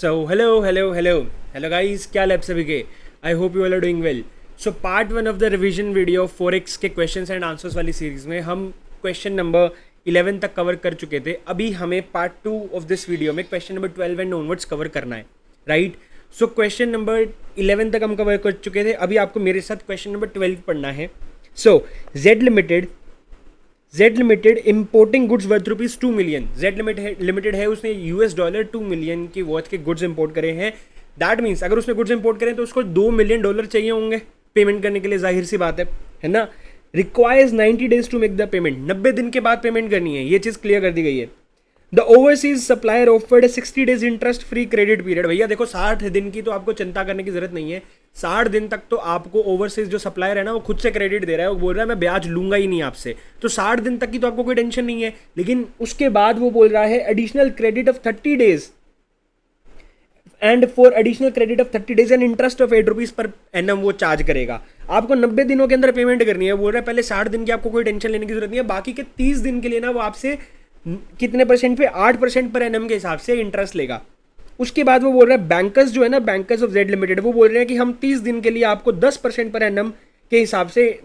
So hello guys, क्या हाल है आप सभी के? I hope you all are doing well. So part one of the revision video forex के क्वेश्चंस एंड आंसर्स वाली सीरीज में हम क्वेश्चन नंबर 11 तक कवर कर चुके थे. अभी हमें पार्ट 2 ऑफ दिस वीडियो में question number 12 and onwards cover करना है, राइट? सो क्वेश्चन नंबर 11 तक हम कवर कर चुके थे. अभी आपको मेरे साथ क्वेश्चन नंबर 12 पढ़ना है. So Z limited importing goods worth rupees 2 million. Z limited है, उसने $2 मिलियन की वर्थ के गुड्स इंपोर्ट करे हैं. दैट मीन्स अगर उसने गुड्स इंपोर्ट करें तो उसको $2 मिलियन चाहिए होंगे पेमेंट करने के लिए. जाहिर सी बात है ना. Requires 90 days to make the payment. 90 दिन के बाद पेमेंट करनी है, ये चीज़ क्लियर कर दी गई है. The overseas supplier offered 60 days interest free credit period. भैया देखो 60 दिन की तो आपको चिंता करने की जरूरत नहीं है. 60 दिन तक तो आपको ओवरसीज जो सप्लायर है ना वो खुद से क्रेडिट दे रहा है. वो बोल रहा है मैं ब्याज लूंगा ही नहीं आपसे. तो 60 दिन तक की तो आपको कोई टेंशन नहीं है. लेकिन उसके बाद वो बोल रहा है additional credit of 30 days and for additional credit of 30 days and interest of ₹8 per annum वो चार्ज करेगा. आपको 90 दिनों के अंदर पेमेंट करनी है. बोल रहा है पहले 60 दिन की आपको कोई टेंशन लेने की जरूरत नहीं है. बाकी के 30 दिन के लिए ना वो आपसे कितने परसेंट पे 8% पर एनम के हिसाब से इंटरेस्ट लेगा. उसके बाद वो बोल रहा है बैंकर्स जो है ना, बैंकर्स ऑफ जेड लिमिटेड, वो बोल रहे हैं कि हम 30 दिन के लिए आपको 10% पर एनम के हिसाब से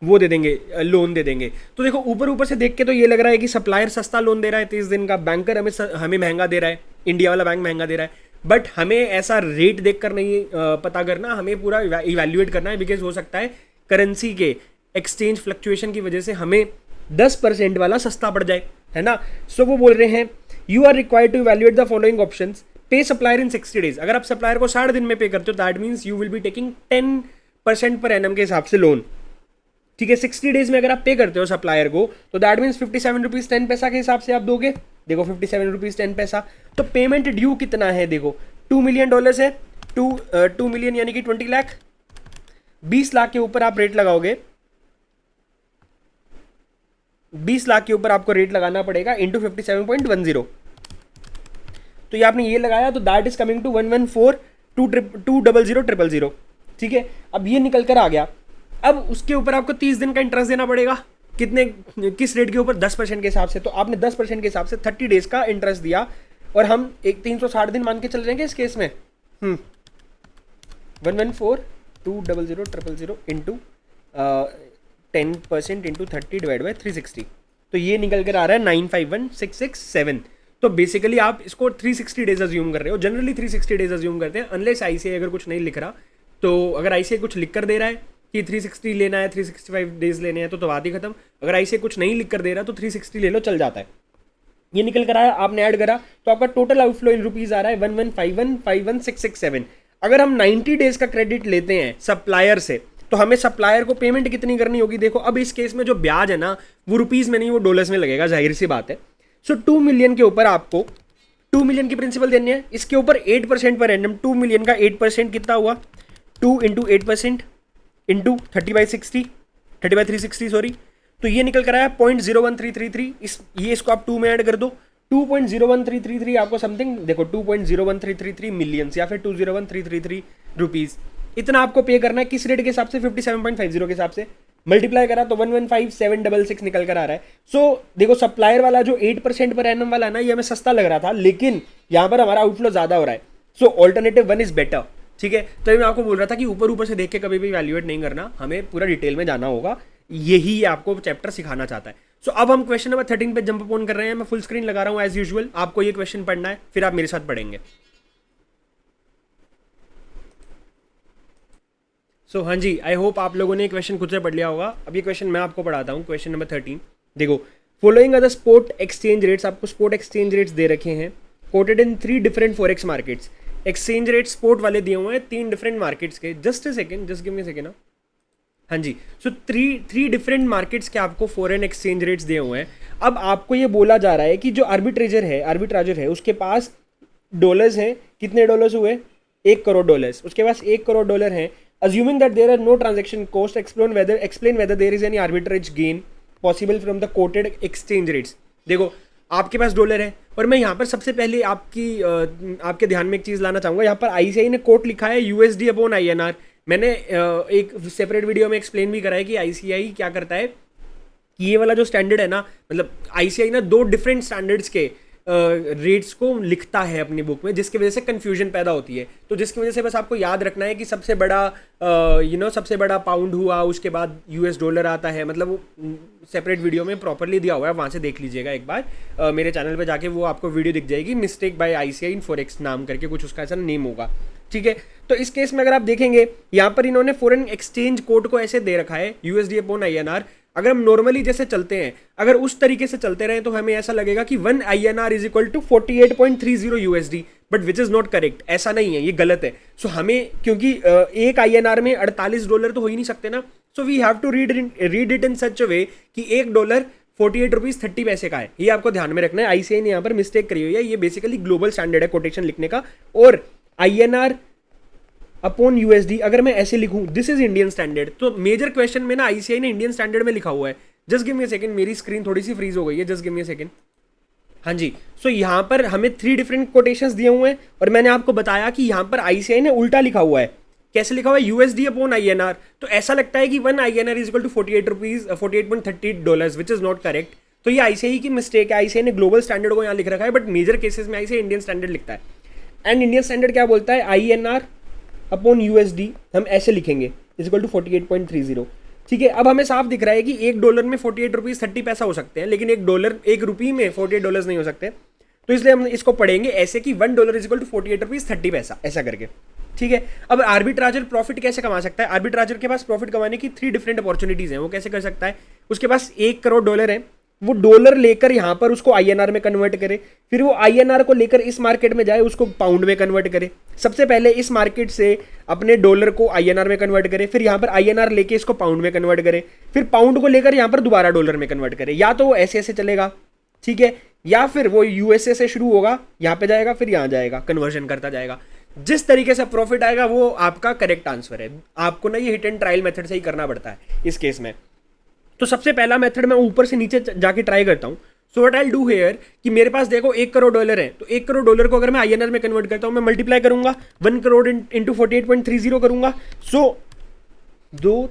वो दे देंगे, लोन दे देंगे. तो देखो ऊपर से देख के तो ये लग रहा है कि सप्लायर सस्ता लोन दे रहा है 30 दिन का, बैंकर हमें महंगा दे रहा है, इंडिया वाला बैंक महंगा दे रहा है. बट हमें ऐसा रेट देख कर नहीं पता करना, हमें पूरा इवेल्युएट करना है. बिकॉज हो सकता है करेंसी के एक्सचेंज फ्लक्चुएशन की वजह से हमें 10% वाला सस्ता पड़ जाए, है ना. सो वो बोल रहे हैं you are required to evaluate the following options. Pay supplier in 60 days. अगर आप सप्लायर को 60 दिन में पे करते हो that means you will be taking 10% per annum के हिसाब से लोन. ठीक है, 60 डेज में अगर आप पे करते हो सप्लायर को तो दैट मीन्स ₹57.10 के हिसाब से आप दोगे. देखो ₹57.10. तो पेमेंट ड्यू कितना है? देखो $2 मिलियन है. 2 मिलियन यानी कि 20 लाख. 20 लाख के ऊपर आप रेट लगाओगे, 20 लाख के ऊपर आपको रेट लगाना पड़ेगा इंटू 57.10. तो ये आपने ये लगाया तो दैट इज कमिंग टू 114,200,000. ठीक है, अब ये निकल कर आ गया. अब उसके ऊपर आपको 30 दिन का इंटरेस्ट देना पड़ेगा. किस रेट के ऊपर? 10% के हिसाब से. तो आपने 10% के हिसाब से 30 डेज का इंटरेस्ट दिया और हम 360 दिन मान के चल रहे हैं इस केस में. 114,200,000 इंटू 10% इंटू 30 डिवाइड बाई 360. तो ये निकल कर आ रहा है 951,667. तो बेसिकली आप इसको 360 डेज अज्यूम कर रहे हो. जनरली 360 डेज अज्यूम करते हैं अनलेस आईसीआई अगर कुछ नहीं लिख रहा. तो अगर आईसीआई कुछ लिख कर दे रहा है कि 360 लेना है, 365 डेज लेने हैं तो बात ही खत्म. अगर आईसीआई कुछ नहीं लिख कर दे रहा तो 360 ले लो, चल जाता है. ये निकल कर आया, आपने ऐड करा तो आपका टोटल आउटफ्लो इन रुपीज आ रहा है 115,151,667. अगर हम 90 डेज का क्रेडिट लेते हैं सप्लायर से तो हमें सप्लायर को पेमेंट कितनी करनी होगी? देखो अब इस केस में जो ब्याज है ना वो रुपीज में नहीं, वो डॉलर्स में लगेगा, जाहिर सी बात है. सो 2 मिलियन के ऊपर आपको 2 मिलियन की प्रिंसिपल देनी है. इसके ऊपर 8% पर एनम. 2 मिलियन का 8% कितना हुआ? 2 इंटू 8% इंटू 30/360 सॉरी. तो ये निकल कर आया 0.01333. ये इसको आप 2 में ऐड कर दो. 2.01333 आपको समथिंग, देखो 2.01333 मिलियंस या फिर 201,333 रुपीज. इतना आपको पे करना है. किस रेट के हिसाब से? 57.50 के हिसाब से. मल्टीप्लाई करा तो 115,766 निकल कर आ रहा है. सो देखो सप्लायर वाला जो 8% पर एनम वाला है ना, ये हमें सस्ता लग रहा था, लेकिन यहां पर हमारा आउटफ्लो ज्यादा हो रहा है. सो ऑल्टरनेटिव 1 इज बेटर. ठीक है, तो मैं आपको बोल रहा था कि ऊपर से देख के कभी भी वैल्यूएट नहीं करना, हमें पूरा डिटेल में जाना होगा. यही आपको चैप्टर सिखाना चाहता है. सो अब हम क्वेश्चन नंबर 13 पे जंप ऑन कर रहे हैं. मैं फुल स्क्रीन लगा रहा हूं एज यूजुअल. आपको ये क्वेश्चन पढ़ना है, फिर आप मेरे साथ पढ़ेंगे. सो हाँ जी, आई होप आप लोगों ने क्वेश्चन खुद से पढ़ लिया होगा. अब ये क्वेश्चन मैं आपको पढ़ाता हूँ. क्वेश्चन नंबर 13 देखो. Following other sport exchange rates. आपको स्पोर्ट एक्सचेंज रेट्स दे रखे हैं quoted in 3 different forex markets. Exchange rate sport वाले दिए हुए हैं 3 डिफरेंट मार्केट्स के. Just give me a second. हाँ जी, सो 3 डिफरेंट मार्केट्स के आपको फॉरेन एक्सचेंज रेट्स दिए हुए हैं. अब आपको ये बोला जा रहा है कि जो आर्बिट्राजर है उसके पास डॉलर्स हैं. कितने डॉलर्स हुए? $1 करोड़. उसके पास $1 करोड़ हैं. Assuming that there are no transaction costs, explain whether there is any arbitrage gain possible from the quoted exchange rates. देखो आपके पास डॉलर है और मैं यहाँ पर सबसे पहले आपके ध्यान में एक चीज़ लाना चाहूँगा. यहाँ पर आईसीआई ने कोट लिखा है USD अपॉन INR. मैंने एक सेपरेट वीडियो में एक्सप्लेन भी करा है कि आईसीआई क्या करता है कि ये वाला जो स्टैंडर्ड है ना, मतलब आईसीआई ना 2 डिफरेंट स्टैंडर्ड्स के रेट्स को लिखता है अपनी बुक में, जिसकी वजह से कन्फ्यूजन पैदा होती है। तो जिसकी वजह से बस आपको याद रखना है कि सबसे बड़ा सबसे बड़ा पाउंड हुआ, उसके बाद यूएस डॉलर आता है, मतलब वो सेपरेट वीडियो में प्रॉपरली दिया हुआ है, वहाँ से देख लीजिएगा एक बार मेरे चैनल पे जाके, वो आपको वीडियो दिख जाएगी, mistake by ICI in forex नाम करके कुछ उसका ऐसा नेम होगा, ठीक है। तो इस केस में अगर आप देखेंगे यहाँ पर इन्होंने फॉरेन एक्सचेंज कोड को ऐसे दे रखा है यूएसडी अपॉन आईएनआर। अगर हम नॉर्मली जैसे चलते हैं, अगर उस तरीके से चलते रहे तो हमें ऐसा लगेगा कि 1 INR is equal to 48.30 USD, but which is not correct. ऐसा नहीं है, ये गलत है। सो हमें, क्योंकि एक INR में $48 तो हो ही नहीं सकते ना, so we have to read it in such a way कि $1 48.30 का है। ये आपको ध्यान में रखना है। आईसीआई ने यहाँ पर मिस्टेक करी हुई है। ये बेसिकली ग्लोबल स्टैंडर्ड है कोटेशन लिखने का। और INR अपॉन यूएसडी अगर मैं ऐसे लिखूं, दिस इज इंडियन स्टैंडर्ड, तो मेजर क्वेश्चन में ना आईसीआई ने इंडियन स्टैंडर्ड में लिखा हुआ है। Just give me a second, मेरी स्क्रीन थोड़ी सी फ्रीज हो गई है, just give me a second. हाँ जी, सो यहाँ पर हमें 3 डिफरेंट कोटेशंस दिए हुए हैं और मैंने आपको बताया कि यहाँ पर आईसीआई ने उल्टा लिखा हुआ है। कैसे लिखा हुआ है? USD upon INR। तो ऐसा लगता है कि 1 INR is equal to 48.30 dollars, which is not correct. तो ये आईसीआई की मिस्टेक है। आईसीआई ने ग्लोबल स्टैंडर्ड को यहाँ लिख रखा है, बट मेजर केसेस में आईसीआई इंडियन स्टैंडर्ड लिखता है। एंड इंडियन स्टैंडर्ड क्या बोलता है? INR अपॉन यूएसडी हम ऐसे लिखेंगे, इज इक्वल टू 48.30। ठीक है, अब हमें साफ दिख रहा है कि $1 में 48.30 हो सकते हैं, लेकिन एक रुपये में $48 नहीं हो सकते। तो इसलिए हम इसको पढ़ेंगे ऐसे कि $1 इज इक्वल टू 48.30, ऐसा करके। ठीक है, अब आर्बिट्राजर प्रॉफिट कैसे कमा सकता है? आर्बिट्राजर के पास प्रॉफिट कमाने की 3 डिफरेंट अपॉर्चुनिटीज हैं। वो कैसे कर सकता है? उसके पास $1 करोड़ है, वो डॉलर लेकर यहां पर उसको INR में कन्वर्ट करे, फिर वो INR को लेकर इस मार्केट में जाए, उसको पाउंड में कन्वर्ट करे। सबसे पहले इस मार्केट से अपने डॉलर को INR में कन्वर्ट करे, फिर यहां पर INR लेके इसको पाउंड में कन्वर्ट करे, फिर पाउंड को लेकर यहां पर दोबारा डॉलर में कन्वर्ट करे। या तो वो ऐसे ऐसे चलेगा, ठीक है, या फिर वो यूएसए से शुरू होगा, यहां पे जाएगा, फिर यहां जाएगा, कन्वर्जन करता जाएगा। जिस तरीके से प्रॉफिट आएगा वो आपका करेक्ट आंसर है। आपको ना ये हिट एंड ट्रायल मेथड से ही करना पड़ता है इस केस में। तो सबसे पहला मेथड मैं ऊपर से नीचे जाके ट्राई करता हूँ। So what I do here कि मेरे पास देखो $1 करोड़ है, तो $1 करोड़ को अगर मैं INR में कन्वर्ट करता हूँ, मैं मल्टीप्लाई करूंगा 1 करोड़ इंटू 48.30 करूंगा। सो 2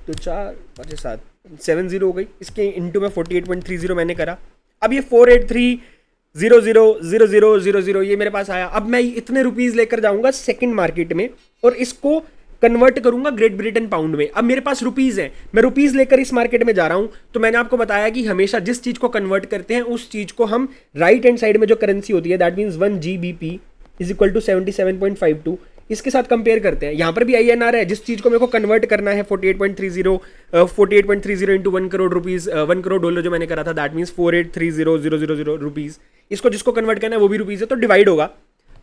तो 4 5 7 7 0 हो गई, इसके इंटू में 48.30 मैंने करा। अब ये 483000000 ये मेरे पास आया। अब मैं इतने रुपीज लेकर जाऊंगा सेकंड मार्केट में और इसको कन्वर्ट करूंगा ग्रेट ब्रिटेन पाउंड में। अब मेरे पास रुपीज है, मैं रुपीज लेकर इस मार्केट में जा रहा हूं। तो मैंने आपको बताया कि हमेशा जिस चीज को कन्वर्ट करते हैं उस चीज को हम राइट हैंड साइड में जो करेंसी होती है, that means 1 GBP is equal to 77.52, इसके साथ कंपेयर करते हैं। यहां पर भी INR है, जिस चीज को मेरे को कन्वर्ट करना है 48.30 into 1 crore rupees, 1 crore dollar जो मैंने करा था, दैट मींस 4830,000 रुपीज। इसको जिसको कन्वर्ट करना है वो भी रुपीज है, तो डिवाइड होगा।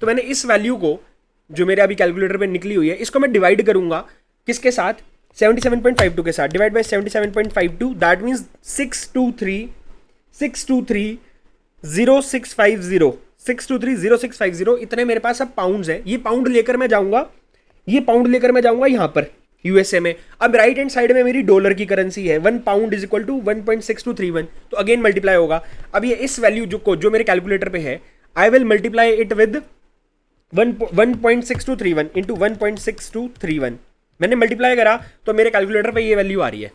तो मैंने इस वैल्यू को जो मेरे अभी कैलकुलेटर पे निकली हुई है, इसको मैं डिवाइड करूंगा किसके साथ? 77.52 के साथ। डिवाइड बाय 77.52, दैट मींस 6230650 इतने मेरे पास अब पाउंड्स है। ये पाउंड लेकर मैं जाऊंगा, यहां पर यूएसए में। अब राइट हैंड साइड में मेरी डॉलर की करेंसी है, 1 पाउंड इज इक्वल टू 1.6231, तो अगेन मल्टीप्लाई होगा। अब ये इस वैल्यू जो मेरे कैलकुलेटर पे है, I will multiply it with 1.6231 into 1.6231। मैंने मल्टीप्लाई करा तो मेरे कैलकुलेटर पे ये वैल्यू आ रही है।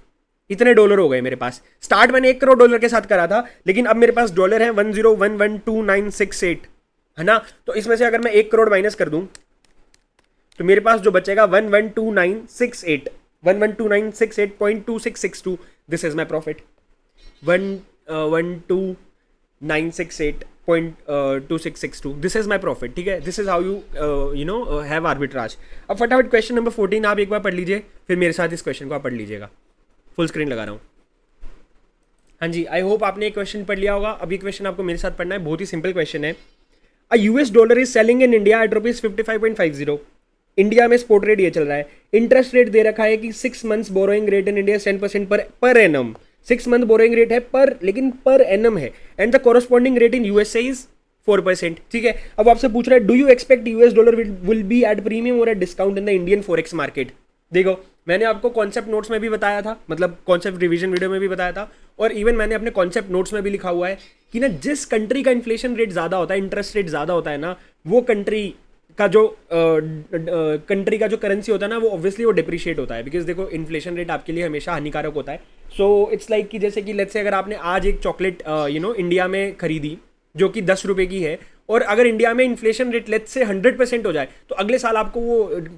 इतने डॉलर हो गए मेरे पास। स्टार्ट मैंने $1 करोड़ के साथ करा था, लेकिन अब मेरे पास डॉलर है 10112,968, है ना। तो इसमें से अगर मैं 1 करोड़ माइनस कर दूं तो मेरे पास जो बचेगा 112,968.2662। This is my profit, 112,968.2662। This is my profit, ठीक है। This is how you have arbitrage. अब फटाफट क्वेश्चन नंबर 14 आप एक बार पढ़ लीजिए, फिर मेरे साथ इस क्वेश्चन को आप पढ़ लीजिएगा। फुल स्क्रीन लगा रहा हूँ। हाँ जी, आई होप आपने एक क्वेश्चन पढ़ लिया होगा। अब ये क्वेश्चन आपको मेरे साथ पढ़ना है, बहुत ही सिंपल क्वेश्चन है। अ US dollar is selling in India at ₹55.50। India में स्पॉट रेट ये चल रहा है। इंटरेस्ट रेट दे रखा है कि 6 months borrowing rate in India 10% per annum. 6 month borrowing rate है लेकिन पर एनम है। And the corresponding rate in USA is 4%, ठीक है। अब आपसे पूछ रहा है, do you expect US dollar will be at premium और at discount in the Indian forex market? देखो, मैंने आपको कॉन्सेप्ट नोट्स में भी बताया था, मतलब कॉन्सेप्ट रिवीजन वीडियो में भी बताया था, और इवन मैंने अपने कॉन्सेप्ट नोट्स में भी लिखा हुआ है कि ना जिस कंट्री का इन्फ्लेशन रेट ज़्यादा होता है, इंटरेस्ट रेट ज़्यादा होता है ना, वो कंट्री का जो करेंसी होता है ना, वो ऑब्वियसली वो डिप्रिशिएट होता है। बिकॉज देखो, इन्फ्लेशन रेट आपके लिए हमेशा हानिकारक होता है। सो इट्स लाइक कि जैसे कि लेट्स से अगर आपने आज एक चॉकलेट इंडिया में खरीदी, जो कि 10 रुपये की है, और अगर इंडिया में इन्फ्लेशन रेट लेट से 100% हो जाए तो अगले साल आपको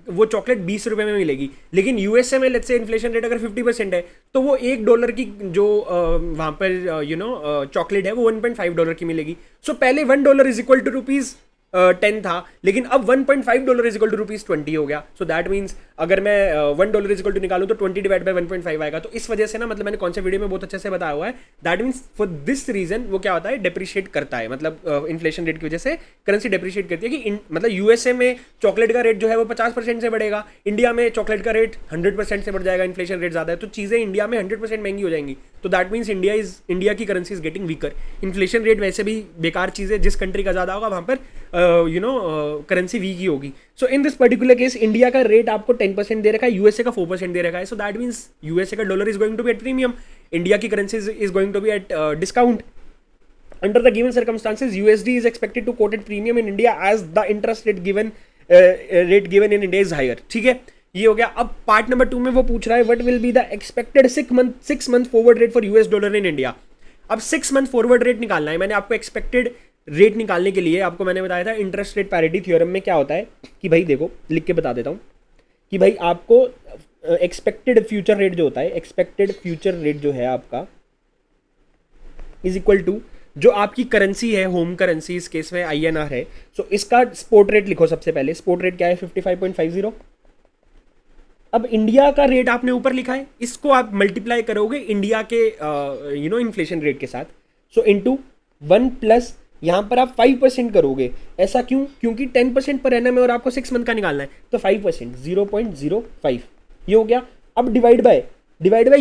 वो चॉकलेट 20 रुपये में मिलेगी। लेकिन यूएसए में लेट से इन्फ्लेशन रेट अगर 50% है तो वो $1 की जो वहाँ पर चॉकलेट है वो $1.5 की मिलेगी। सो पहले $1 इज इक्वल टू रुपीज़ 10 था, लेकिन अब $1.5 इज इक्वल टू रुपीज़ 20 हो गया। सो दैट मीन्स अगर मैं $1 इज इक्वल टू निकालूँ तो 20 डिवाइड बाई 1.5 आएगा। तो इस वजह से ना, मतलब मैंने कौन से वीडियो में बहुत अच्छे से बताया हुआ है, that means for this reason वो क्या होता है, डिप्रिशिएट करता है, मतलब इन्फ्लेशन रेट की वजह से करेंसी डिप्रिशिएट करती है कि मतलब यूएसए में चॉकलेट का रेट जो है वो 50% से बढ़ेगा, इंडिया में चॉकलेट का रेट 100% से बढ़ जाएगा, इन्फ्लेशन रेट ज़्यादा है तो चीज़ें इंडिया में 100% महंगी हो जाएंगी। तो दैट मीन्स इंडिया की currency is getting weaker. Inflation rate वैसे भी बेकार चीज़ है, जिस कंट्री का ज़्यादा होगा वहाँ पर करेंसी वीक ही होगी। So in this particular case India का रेट आपको 10% दे रखा है, यूएसए का 4% दे रखा है। सो दैट मीन्स यूएसए का dollar is going to be at premium, India की currency is going to be at discount. Under the given circumstances, USD is expected to quote at premium in India as the interest rate given in India is higher। ठीक है, ये हो गया। अब part number 2 में वो पूछ रहा है what will be the expected 6 month forward rate for US dollar in India. अब 6 मंथ फॉरवर्ड रेट निकालना है। मैंने आपको एक्सपेक्टेड रेट निकालने के लिए आपको मैंने बताया था इंटरेस्ट रेट पैरिटी थ्योरम में क्या होता है कि भाई देखो, लिख के बता देता हूँ कि भाई आपको एक्सपेक्टेड फ्यूचर रेट जो होता है, एक्सपेक्टेड फ्यूचर रेट जो है आपका इज इक्वल टू जो आपकी करेंसी है, होम करेंसी इस केस में INR है। सो इसका स्पॉट रेट लिखो। सबसे पहले स्पॉट रेट क्या है, 55.50। अब इंडिया का रेट आपने ऊपर लिखा है, इसको आप मल्टीप्लाई करोगे इंडिया के इन्फ्लेशन रेट के साथ। सो इंटू 1 प्लस यहाँ पर आप 5% करोगे। ऐसा क्यों? क्योंकि 10% पर एनम है और आपको 6 मंथ का निकालना है, तो 5% 0.05 ये हो गया। अब डिवाइड बाय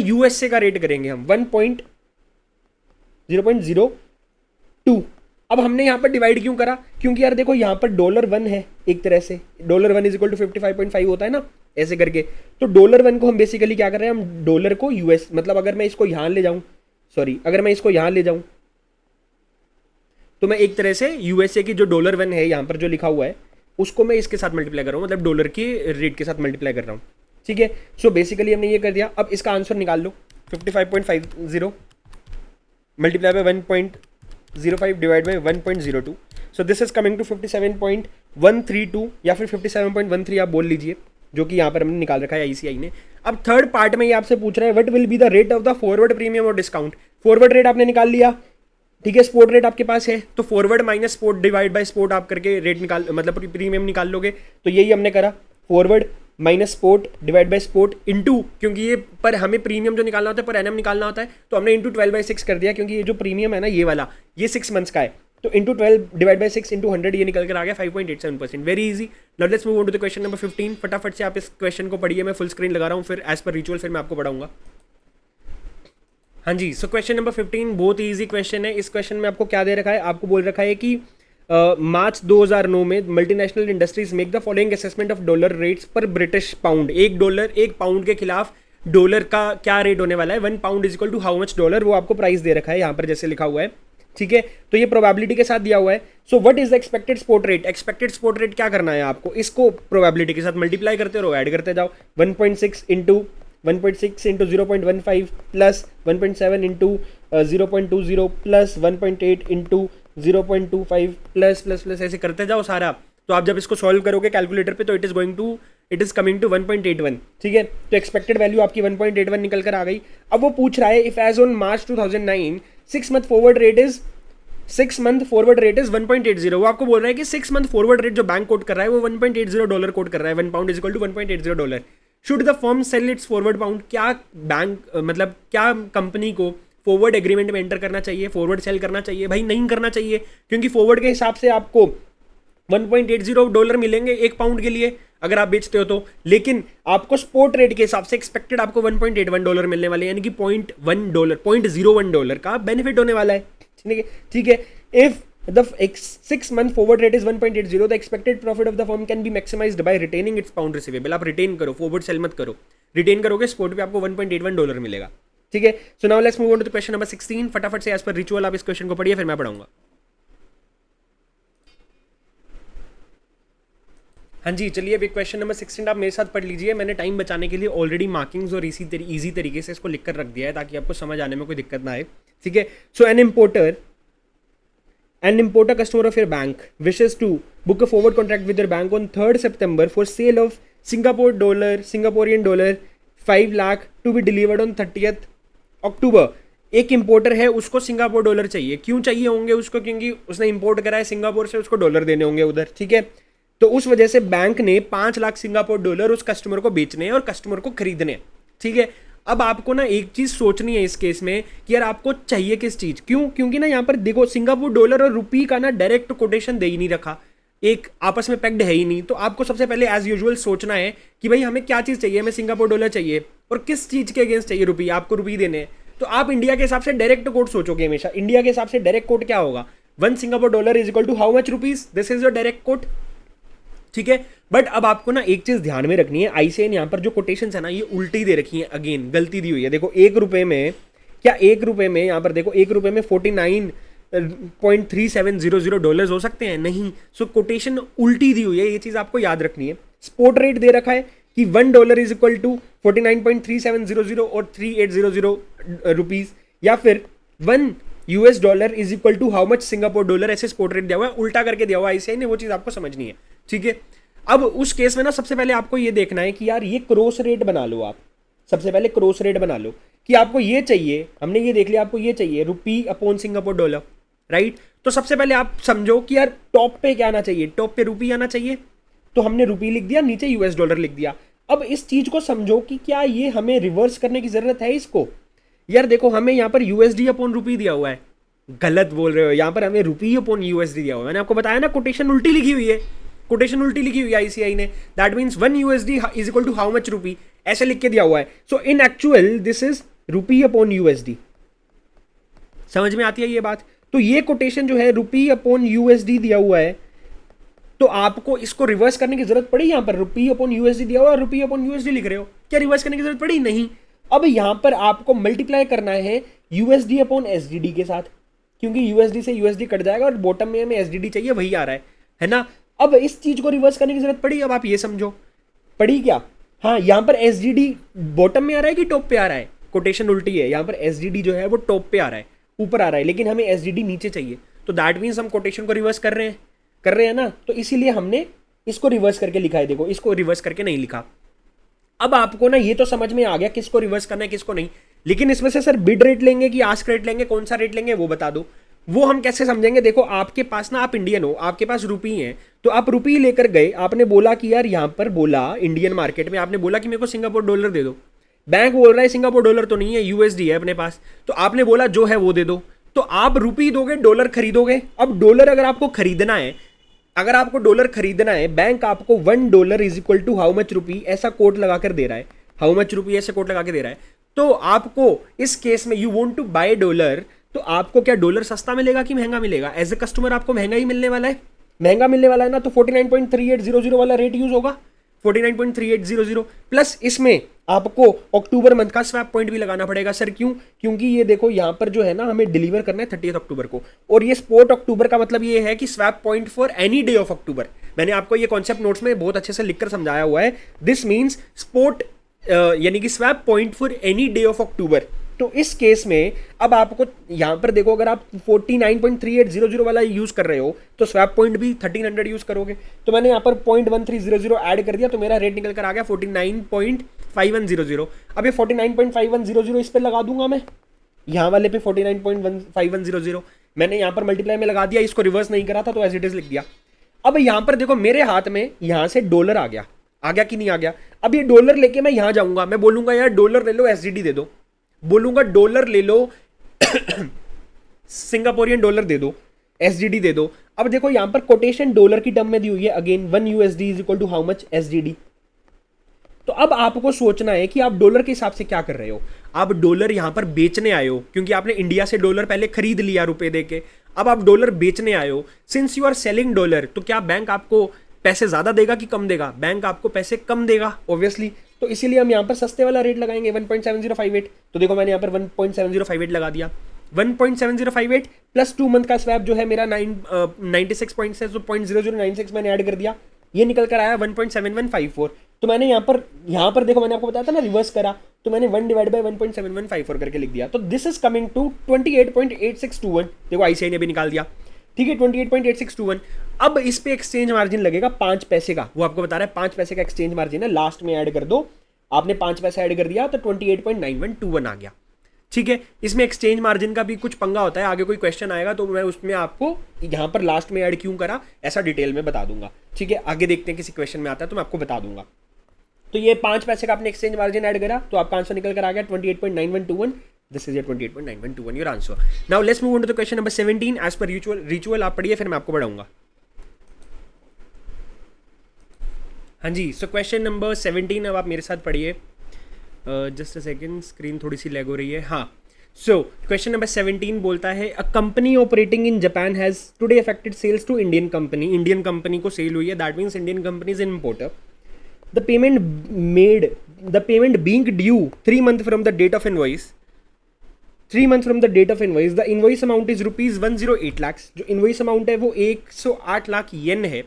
यूएसए का रेट करेंगे हम 0.02। अब हमने यहाँ पर डिवाइड क्यों करा? क्योंकि यार देखो यहाँ पर $1 है, एक तरह से $1 इज इक्वल टू 55.5 होता है ना, ऐसे करके। तो $1 को हम बेसिकली क्या कर रहे हैं, हम डॉलर को यूएस, मतलब अगर मैं इसको यहाँ ले जाऊँ, अगर मैं इसको यहाँ ले जाऊँ तो मैं एक तरह से यूएसए की जो $1 है यहाँ पर जो लिखा हुआ है उसको मैं इसके साथ मल्टीप्लाई कर रहा हूँ, मतलब डॉलर के रेट के साथ मल्टीप्लाई कर रहा हूँ। ठीक है, सो बेसिकली हमने ये कर दिया। अब इसका आंसर निकाल लो, 55.50 multiply by 1.05 divide by 1.02। So this is coming to 57.132 या फिर 57.13 आप बोल लीजिए, जो कि यहाँ पर हमने निकाल रखा है ICI ने। अब थर्ड पार्ट में ये आपसे पूछ रहा है what will be the rate of the forward premium और डिस्काउंट। फॉरवर्ड रेट आपने निकाल लिया, ठीक है, स्पोर्ट रेट आपके पास है, तो forward minus sport divide by sport आप करके रेट निकाल, मतलब प्रीमियम निकाल लोगे। तो यही हमने करा, forward minus sport divide by sport into, क्योंकि ये पर हमें प्रीमियम जो निकालना होता है पर एनम निकालना होता है, तो हमने इंटू 12/6 कर दिया, क्योंकि ये जो प्रीमियम है ना ये वाला, ये 6 मंथ्स का है। तो इंटू 12 डिवाइड बाय 6 इंटू 100 ये निकल कर आ गया 5.87%। Very easy. Now let's move on to the question number 15। फटाफट से आप इस क्वेश्चन को पढ़िए, मैं फुल स्क्रीन लगा रहा हूँ, फिर एज पर रिचुअल फिर मैं आपको पढ़ाऊंगा। हाँ जी, सो क्वेश्चन नंबर 15 बहुत ही ईजी क्वेश्चन है। इस क्वेश्चन में आपको क्या दे रखा है, आपको बोल रखा है कि मार्च 2009 में multinational industries make the following assessment of dollar rates पर ब्रिटिश पाउंड। एक पाउंड के खिलाफ डॉलर का क्या रेट होने वाला है, 1 pound is equal to how much dollar, वो आपको प्राइस दे रखा है यहाँ पर जैसे लिखा हुआ है। ठीक है, तो ये प्रोबेबिलिटी के साथ दिया हुआ है। So what is the expected spot rate. Expected spot rate क्या करना है आपको, इसको प्रोबेबिलिटी के साथ मल्टीप्लाई करते रहो, ऐड करते जाओ। 1.6 into 0.15 plus 1.7 into 0.20 plus 1.8 into 0.25 plus ऐसे करते जाओ सारा। तो आप जब इसको सॉल्व करोगे कैलकुलेटर पे तो इट इज कमिंग टू 1.81। ठीक है, तो एक्सपेक्टेड वैल्यू आपकी 1.81 निकल कर आ गई। अब वो पूछ रहा है if as on March 2009 6 month forward rate is 1.80। वो आपको बोल रहा है कि 6 मंथ फॉरवर्ड रेट जो बैंक कोट कर रहा है वो $1.80 कोट कर रहा है, 1 pound is equal to $1.80। Should the firm sell its forward pound. क्या बैंक मतलब क्या कंपनी को फॉरवर्ड एग्रीमेंट में एंटर करना चाहिए, फॉरवर्ड सेल करना चाहिए? भाई नहीं करना चाहिए, क्योंकि फॉरवर्ड के हिसाब से आपको $1.80 मिलेंगे 1 पाउंड के लिए अगर आप बेचते हो तो, लेकिन आपको स्पॉट रेट के हिसाब से एक्सपेक्टेड आपको $1.81 मिलने वाले, यानी कि $0.01 का बेनिफिट होने वाला है। ठीक है, if the 6 month forward rate is 1.80, the expected profit of the firm can be maximized by retaining its pound receivable। आप रिटेन करो, फॉरवर्ड सेल मत करो, रिटेन करोगे स्पॉट पे आपको $1.81 मिलेगा। ठीक है, so now let's move on to the question number 16। फटाफट से एज पर रिचुअल आप इस क्वेश्चन को पढ़िए, फिर मैं पढ़ाऊंगा। हाँ जी, चलिए अभी क्वेश्चन नंबर 16 आप मेरे साथ पढ़ लीजिए। मैंने टाइम बचाने के लिए ऑलरेडी मार्किंग्स और इजी तरीके से इसको लिख कर रख दिया है ताकि आपको समझ आने में कोई दिक्कत ना आए। ठीक है, so an importer An importer customer of your bank wishes to book a forward contract with your bank on 3rd September for sale of Singaporean dollar 5 lakh to be delivered on 30th October. एक importer है, उसको Singapore dollar चाहिए. क्यों चाहिए होंगे उसको? क्योंकि उसने इंपोर्ट करा है सिंगापुर से, उसको डॉलर देने होंगे उधर. ठीक है, तो उस वजह से बैंक ने 5 लाख सिंगापुर डॉलर उस कस्टमर को बेचने हैं और कस्टमर को खरीदने हैं. ठीक है, अब आपको ना एक चीज सोचनी है इस केस में कि यार आपको चाहिए किस चीज. क्यों? क्योंकि ना यहाँ पर देखो सिंगापुर डॉलर और रुपी का ना डायरेक्ट कोटेशन दे ही नहीं रखा, एक आपस में पैक्ड है ही नहीं. तो आपको सबसे पहले एज यूजुअल सोचना है कि भाई हमें क्या चीज चाहिए. हमें सिंगापुर डॉलर चाहिए और किस चीज के अगेंस्ट चाहिए रुपी. आपको रुपी देने हैं तो आप इंडिया के हिसाब से डायरेक्ट कोट सोचोगे हमेशा. इंडिया के हिसाब से डायरेक्ट कोट क्या होगा? 1 Singapore dollar is equal to how much rupees. This is your direct quote. ठीक है, बट अब आपको ना एक चीज ध्यान में रखनी है. आईसीआई यहाँ पर जो कोटेशन है ना ये उल्टी दे रखी है. अगेन गलती दी हुई है. देखो 1 रुपए में क्या, 1 रुपए में यहाँ पर देखो 1 रुपए में 49.3700 डॉलर्स हो सकते हैं? नहीं. सो कोटेशन उल्टी दी हुई है, ये चीज आपको याद रखनी है. स्पॉट रेट दे रखा है कि $1 इज इक्वल टू 49.3700 और 3800 रुपीज, या फिर $1 is equal to how much Singapore dollar. ऐसे स्पॉट रेट दिया हुआ है, उल्टा करके दिया हुआ है आईसीआई ने. वो चीज आपको समझनी है. ठीक है, अब उस केस में ना सबसे पहले आपको ये देखना है कि यार ये क्रॉस रेट बना लो. आप सबसे पहले क्रॉस रेट बना लो कि आपको ये चाहिए. हमने ये देख लिया आपको ये चाहिए रुपी अपॉन सिंगापुर डॉलर, राइट. तो सबसे पहले आप समझो कि यार टॉप पे क्या आना चाहिए. टॉप पे रुपी आना चाहिए, तो हमने रुपी लिख दिया, नीचे यूएस डॉलर लिख दिया. अब इस चीज को समझो कि क्या ये हमें रिवर्स करने की जरूरत है इसको. यार देखो हमें यहाँ पर यूएसडी अपॉन रुपी दिया हुआ है. गलत बोल रहे हो, यहाँ पर हमें रुपी अपॉन यूएसडी दिया हुआ है. मैंने आपको बताया ना कोटेशन उल्टी लिखी हुई है. कोटेशन उल्टी लिखी हुई है आईसीआई ने. That means 1 USD is equal to how much rupee, ऐसे लिख के दिया हुआ है. So in actual this is rupee upon USD. समझ में आती है ये बात? तो ये कोटेशन जो है रुपी अपॉन यूएसडी दिया हुआ है, तो आपको इसको रिवर्स करने की जरूरत पड़ी. यहाँ पर रुपी अपॉन यूएसडी दिया हुआ है, रुपी अपॉन यूएसडी लिख रहे हो, क्या रिवर्स करने की जरूरत पड़ी? नहीं. अब यहाँ पर आपको मल्टीप्लाई करना है यूएसडी अपॉन एसडीडी के साथ, क्योंकि यूएसडी से यूएसडी कट जाएगा और बॉटम में हमें एसडीडी चाहिए, वही आ रहा है ना. अब इस चीज को रिवर्स करने की जरूरत पड़ी. अब आप ये समझो पड़ी क्या. हाँ, यहाँ पर एसडीडी बॉटम में आ रहा है कि टॉप पे आ रहा है? कोटेशन उल्टी है. यहाँ पर एसडीडी जो है वो टॉप पे आ रहा है, ऊपर आ रहा है, लेकिन हमें एसडीडी नीचे चाहिए. तो दैट मीन्स हम कोटेशन को रिवर्स कर रहे हैं ना. तो इसीलिए हमने इसको रिवर्स करके लिखा है. देखो इसको रिवर्स करके नहीं लिखा. अब आपको ना ये तो समझ में आ गया किसको रिवर्स करना है किसको नहीं. लेकिन इसमें से सर बिड रेट लेंगे कि आस्क रेट लेंगे, कौन सा रेट लेंगे वो बता दो. वो हम कैसे समझेंगे? देखो आपके पास ना, आप इंडियन हो, आपके पास रुपी है, तो आप रुपी लेकर गए. आपने बोला कि यार यहाँ पर बोला इंडियन मार्केट में आपने बोला कि मेरे को सिंगापुर डॉलर दे दो. बैंक बोल रहा है सिंगापुर डॉलर तो नहीं है, यूएसडी है अपने पास. तो आपने बोला जो है वो दे दो. तो आप रुपी दोगे, डॉलर खरीदोगे. अब डॉलर अगर आपको खरीदना है, बैंक आपको $1 is equal to how much rupee ऐसा कोट लगा कर दे रहा है. हाउ मच रुपी ऐसे कोट लगा के दे रहा है. तो आपको इस केस में you want to buy dollar, तो आपको क्या डॉलर सस्ता मिलेगा कि महंगा मिलेगा? एज ए कस्टमर आपको महंगा ही मिलने वाला है. महंगा मिलने वाला है ना, तो 49.3800 वाला रेट यूज होगा. 49.3800 प्लस इसमें आपको अक्टूबर मंथ का स्वैप पॉइंट भी लगाना पड़ेगा. सर क्यों? क्योंकि ये देखो यहाँ पर जो है ना हमें डिलीवर करना है 30 अक्टूबर को, और ये स्पॉट अक्टूबर का मतलब ये है कि swap point for any day of October. मैंने आपको ये कॉन्सेप्ट नोट्स में बहुत अच्छे से लिखकर समझाया हुआ है. दिस मीन्स स्पॉट यानी कि swap point for any day of October. तो इस केस में अब आपको यहाँ पर देखो, अगर आप 49.3800 वाला यूज कर रहे हो तो स्वैप पॉइंट भी 1300 यूज करोगे. तो मैंने यहाँ पर 0.1300 ऐड कर दिया, तो मेरा रेट निकल कर आ गया 49.5100. अब ये 49.5100 इस पर लगा दूंगा मैं, यहाँ वाले पे 49.5100 मैंने यहाँ पर मल्टीप्लाई में लगा दिया. इसको रिवर्स नहीं करा था तो एज इट इज लिख दिया. अब यहाँ पर देखो मेरे हाथ में यहाँ से डॉलर आ गया कि नहीं आ गया. अब ये डॉलर लेके मैं यहाँ जाऊंगा, मैं बोलूंगा यार डॉलर ले लो, एसडीडी दे दो. बोलूंगा डॉलर ले लो, सिंगापुरियन डॉलर दे दो, एसडीडी दे दो. अब देखो यहां पर कोटेशन डॉलर की टर्म में दी हुई है. Again 1 USD is equal to how much SDD. तो अब आपको सोचना है कि आप डॉलर के हिसाब से क्या कर रहे हो. आप डॉलर यहां पर बेचने आए हो, क्योंकि आपने इंडिया से डॉलर पहले खरीद लिया रुपए देके. अब आप डॉलर बेचने आए हो. Since you are selling dollar, तो क्या बैंक आपको पैसे ज्यादा देगा कि कम देगा? बैंक आपको पैसे कम देगा ऑब्वियसली. तो इसीलिए हम यहाँ पर सस्ते वाला रेट लगाएंगे 1.7058. तो देखो मैंने यहाँ पर 1.7058 लगा दिया. 1.7058 प्लस 2 मंथ का स्वैप जो है मेरा 96 पॉइंट्स है, तो 0.0096 मैंने ऐड कर दिया. ये निकल कर आया 1.7154. तो मैंने यहाँ पर देखो मैंने आपको बताया था ना रिवर्स करा, तो मैंने 1 डिवाइड बाय 1.7154 करके लिख दिया. तो दिस इज कमिंग टू 28.8621. देखो आईसीआई ने भी निकाल दिया. ठीक है, 28.8621। अब इस पे एक्सचेंज मार्जिन लगेगा 5 पैसे का, वो आपको बता रहा है 5 पैसे का एक्सचेंज मार्जिन है, लास्ट में ऐड कर दो, आपने 5 पैसे ऐड कर दिया तो 28.9121 आ गया। ठीक है, इसमें एक्सचेंज मार्जिन का भी कुछ पंगा होता है, आगे कोई क्वेश्चन आएगा तो मैं उसमें आपको यहाँ पर लास्ट में ऐड क्यों करा ऐसा डिटेल में बता दूंगा। ठीक है, आगे देखते हैं किसी क्वेश्चन में आता है तो मैं आपको बता दूंगा। तो ये 5 पैसे का आपने एक्सचेंज मार्जिन ऐड करा तो आपका आंसर निकल कर आ गया 28.9121। This is your 28.9121 your answer. Now let's move on to the question number 17 as per ritual आप पढ़िए फिर मैं आपको पढ़ाऊंगा। हाँ जी, सो क्वेश्चन नंबर 17 अब आप मेरे साथ पढ़िए। जस्ट अ सेकेंड, स्क्रीन थोड़ी सी लैग हो रही है। हाँ, सो क्वेश्चन नंबर 17 बोलता है a company operating in Japan has today affected sales to Indian company. Indian company को सेल हुई है, that means Indian company is an importer. The payment being due 3 months from the date of invoice, 3 months from the date of invoice, the invoice amount is rupees 108 lakhs। जो invoice amount है वो 108 लाख येन है,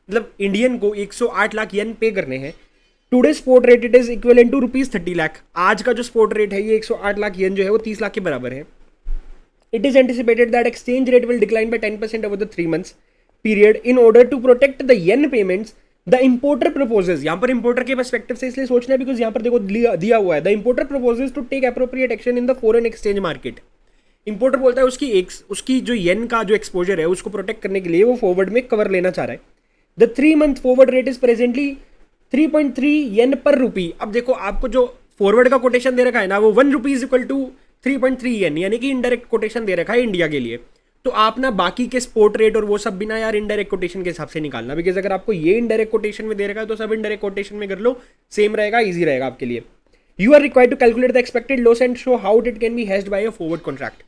मतलब Indian को 108 लाख येन pay करने हैं। Today spot rate it is equivalent to rupees 30 lakh. आज का जो स्पॉट रेट है ये 108 लाख येन जो है वो 30 लाख के बराबर है। It is anticipated that exchange rate will decline by 10% over the 3 months period. In order to protect the yen payments the importer proposes, यहां पर इंपोर्टर के पर्सपेक्टिव से इसलिए सोचना है बिकॉज यहां पर देखो दिया हुआ है the importer proposes to take appropriate action in the foreign exchange market. Importer बोलता है उसकी जो येन का जो एक्सपोजर है उसको प्रोटेक्ट करने के लिए वो फॉरवर्ड में कवर लेना चाह रहा है। The 3 month forward rate is presently 3.3 येन पर रुपी। अब देखो आपको जो फॉरवर्ड का कोटेशन दे रखा है ना वो 1 रुपीज इक्वल टू 3.3 येन, यानी कि इनडायरेक्ट कोटेशन दे रखा है इंडिया के लिए। तो आप ना बाकी के स्पोर्ट रेट और वो सब बिना यार इनडायरेक्ट कोटेशन के हिसाब से निकालना, बिकॉज अगर आपको ये इनडायरेक्ट कोटेशन में दे रखा है तो सब इनडायरेक्ट कोटेशन में कर लो, सेम रहेगा, इजी रहेगा आपके लिए। You are required to calculate the expected loss and show how it can be hedged by a forward contract.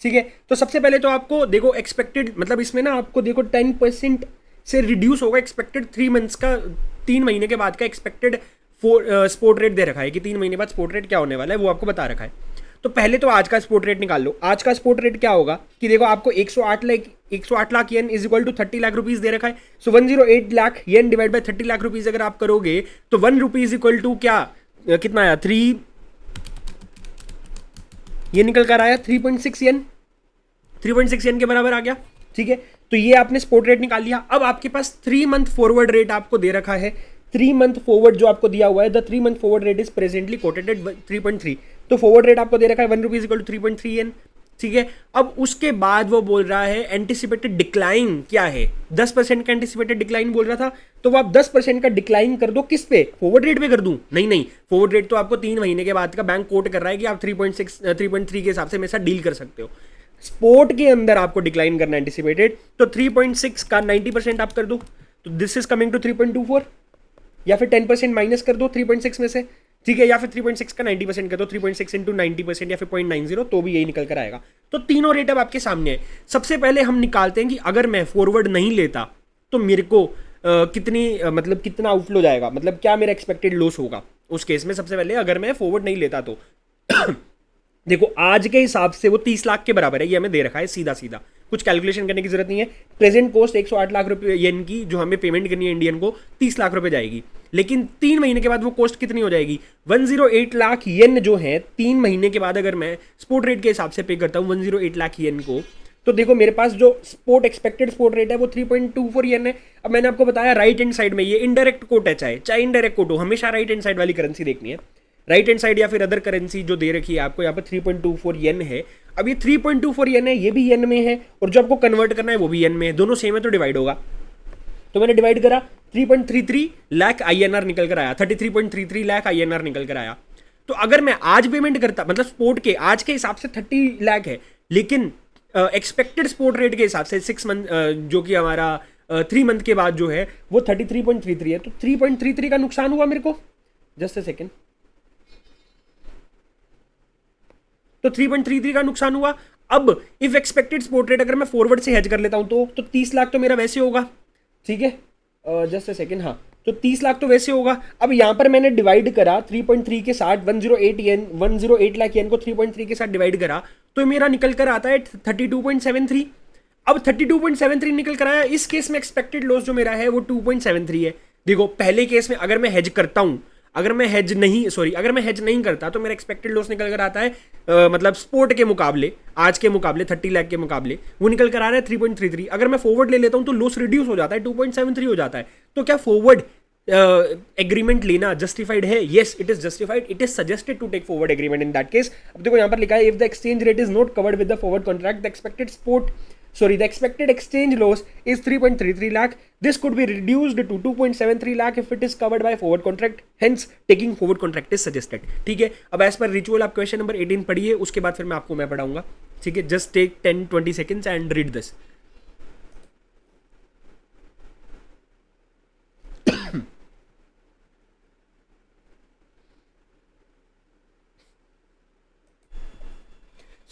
ठीक है, तो सबसे पहले तो आपको देखो एक्सपेक्टेड, मतलब इसमें ना आपको देखो 10% से रिड्यूस होगा एक्सपेक्टेड 3 months का, 3 महीने के बाद का एक्सपेक्टेड स्पोर्ट रेट दे रखा है कि 3 महीने बाद स्पोर्ट रेट क्या होने वाला है वो आपको बता रखा है। तो पहले तो आज का स्पोर्ट रेट निकाल लो। आज का स्पोर्ट रेट क्या होगा कि देखो आपको 108 lakh yen is equal to 30 lakh rupees दे रखा है। सो 108 lakh yen divide by 30 lakh rupees अगर आप करोगे तो 1 रुपीज इक्वल टू क्या, कितना आया, 3, ये निकल कर आया 3.6 येन, 3.6 येन के बराबर आ गया। ठीक है, तो ये आपने स्पोर्ट रेट निकाल लिया। अब आपके पास 3 month फॉरवर्ड रेट आपको दे रखा है, 3 month फॉरवर्ड जो आपको दिया हुआ है, the 3 month forward rate is presently quoted at 3.3। तो फॉरवर्ड रेट आपको दे रखा है 1 रुपीज इक्वल टू 3.3 येन। ठीक है, अब उसके बाद वो बोल रहा है एंटिसिपेटेड डिक्लाइन क्या है, 10% का एंटिसिपेटेड डिक्लाइन बोल रहा था। तो वो आप 10% का डिक्लाइन कर दो, किस पे, फॉरवर्ड रेट पे कर दूं? नहीं, फॉरवर्ड रेट तो आपको 3 महीने के बाद का बैंक कोट कर रहा है कि आप 3.3 के हिसाब से मेरे साथ डील कर सकते हो। स्पोर्ट के अंदर आपको डिक्लाइन करना एंटिसिपेटेड, तो 3.6 का 90% आप कर दो, तो दिस इज कमिंग टू 3.24, या फिर 10% माइनस कर दो 3.6 में से। ठीक है, या फिर 3.6 का 90% कर दो, 3.6 इंटू 90% या फिर 0.90, तो भी यही निकल कर आएगा। तो तीनों रेट अब आपके सामने है। सबसे पहले हम निकालते हैं कि अगर मैं फॉरवर्ड नहीं लेता तो मेरे को मतलब कितना आउटफ्लो जाएगा, मतलब क्या मेरा एक्सपेक्टेड लॉस होगा उस केस में। सबसे पहले अगर मैं फॉरवर्ड नहीं लेता तो देखो आज के हिसाब से वो 30 लाख के बराबर है, ये हमें दे रखा है सीधा सीधा, कुछ कैलकुलेशन करने की जरूरत नहीं है। प्रेजेंट कॉस्ट 108 लाख रुपए येन की जो हमें पेमेंट करनी है इंडियन को 30 लाख रुपए जाएगी, लेकिन 3 महीने के बाद वो कॉस्ट कितनी हो जाएगी, 108 लाख येन जो है 3 महीने के बाद अगर मैं स्पोर्ट रेट के हिसाब से पे करता हूँ 108 लाख येन को, तो देखो मेरे पास जो एक्सपेक्टेड स्पोर्ट रेट है वो 3.24 येन है। अब मैंने आपको बताया राइट हैंड साइड में ये इनडायरेक्ट कोट है, चाहे इनडायरेक्ट कोट हो, हमेशा राइट हैंड साइड वाली करेंसी देखनी है, राइट हैंड साइड या फिर अदर करेंसी जो दे रखी है आपको यहाँ पर 3.24 येन है। अब ये 3.24 येन है, ये भी येन में है, और जो आपको कन्वर्ट करना है वो भी येन में है, दोनों सेम है तो डिवाइड होगा। तो मैंने डिवाइड करा, 3.33 लाख INR निकल कर आया, 33.33 लाख INR निकल कर आया। तो अगर मैं आज पेमेंट करता, मतलब स्पोर्ट के आज के हिसाब से 30 लाख है, लेकिन एक्सपेक्टेड स्पोर्ट रेट के हिसाब से 6 मंथ जो कि हमारा 3 मंथ के बाद जो है वो 33.33 है, तो 3.33 का नुकसान हुआ मेरे को। जस्ट अ सेकेंड, तो 3.33 का नुकसान हुआ। अब इफ एक्सपेक्टेड स्पोर्ट रेट अगर मैं फॉरवर्ड से हेज कर लेता हूं तो 30 लाख तो मेरा वैसे होगा। ठीक है, जस्ट अ सेकेंड, हाँ, तो 30 लाख तो वैसे होगा। अब यहां पर मैंने डिवाइड करा 3.3 के साथ 108 लाख येन को 3.3 के साथ डिवाइड करा, तो मेरा निकल कर आता है 32.73। अब 32.73 निकल कर आया, इस केस में एक्सपेक्टेड लॉस जो मेरा है वो 2.73 है। देखो पहले केस में अगर मैं हेज करता हूं, अगर मैं हेज नहीं करता तो मेरा एक्सपेक्टेड लॉस निकल कर आता है मतलब स्पोर्ट के मुकाबले, आज के मुकाबले 30 लाख के मुकाबले वो निकल कर आ रहा है 3.33। अगर मैं फॉरवर्ड ले लेता हूं तो लॉस रिड्यूस हो जाता है, 2.73 हो जाता है। तो क्या फॉरवर्ड एग्रीमेंट लेना जस्टिफाइड है? Yes, it is justified, it is suggested to take forward agreement in that case. अब देखो यहाँ पर लिखा है, if the exchange rate is not covered with the forward contract, the expected exchange loss is 3.33 lakh. This could be reduced to 2.73 lakh if it is covered by forward contract. Hence, taking forward contract is suggested. ठीक है, अब as per ritual आप question number 18 पढ़िए, उसके बाद फिर मैं पढ़ाऊंगा। ठीक है, just take 10-20 seconds and read this.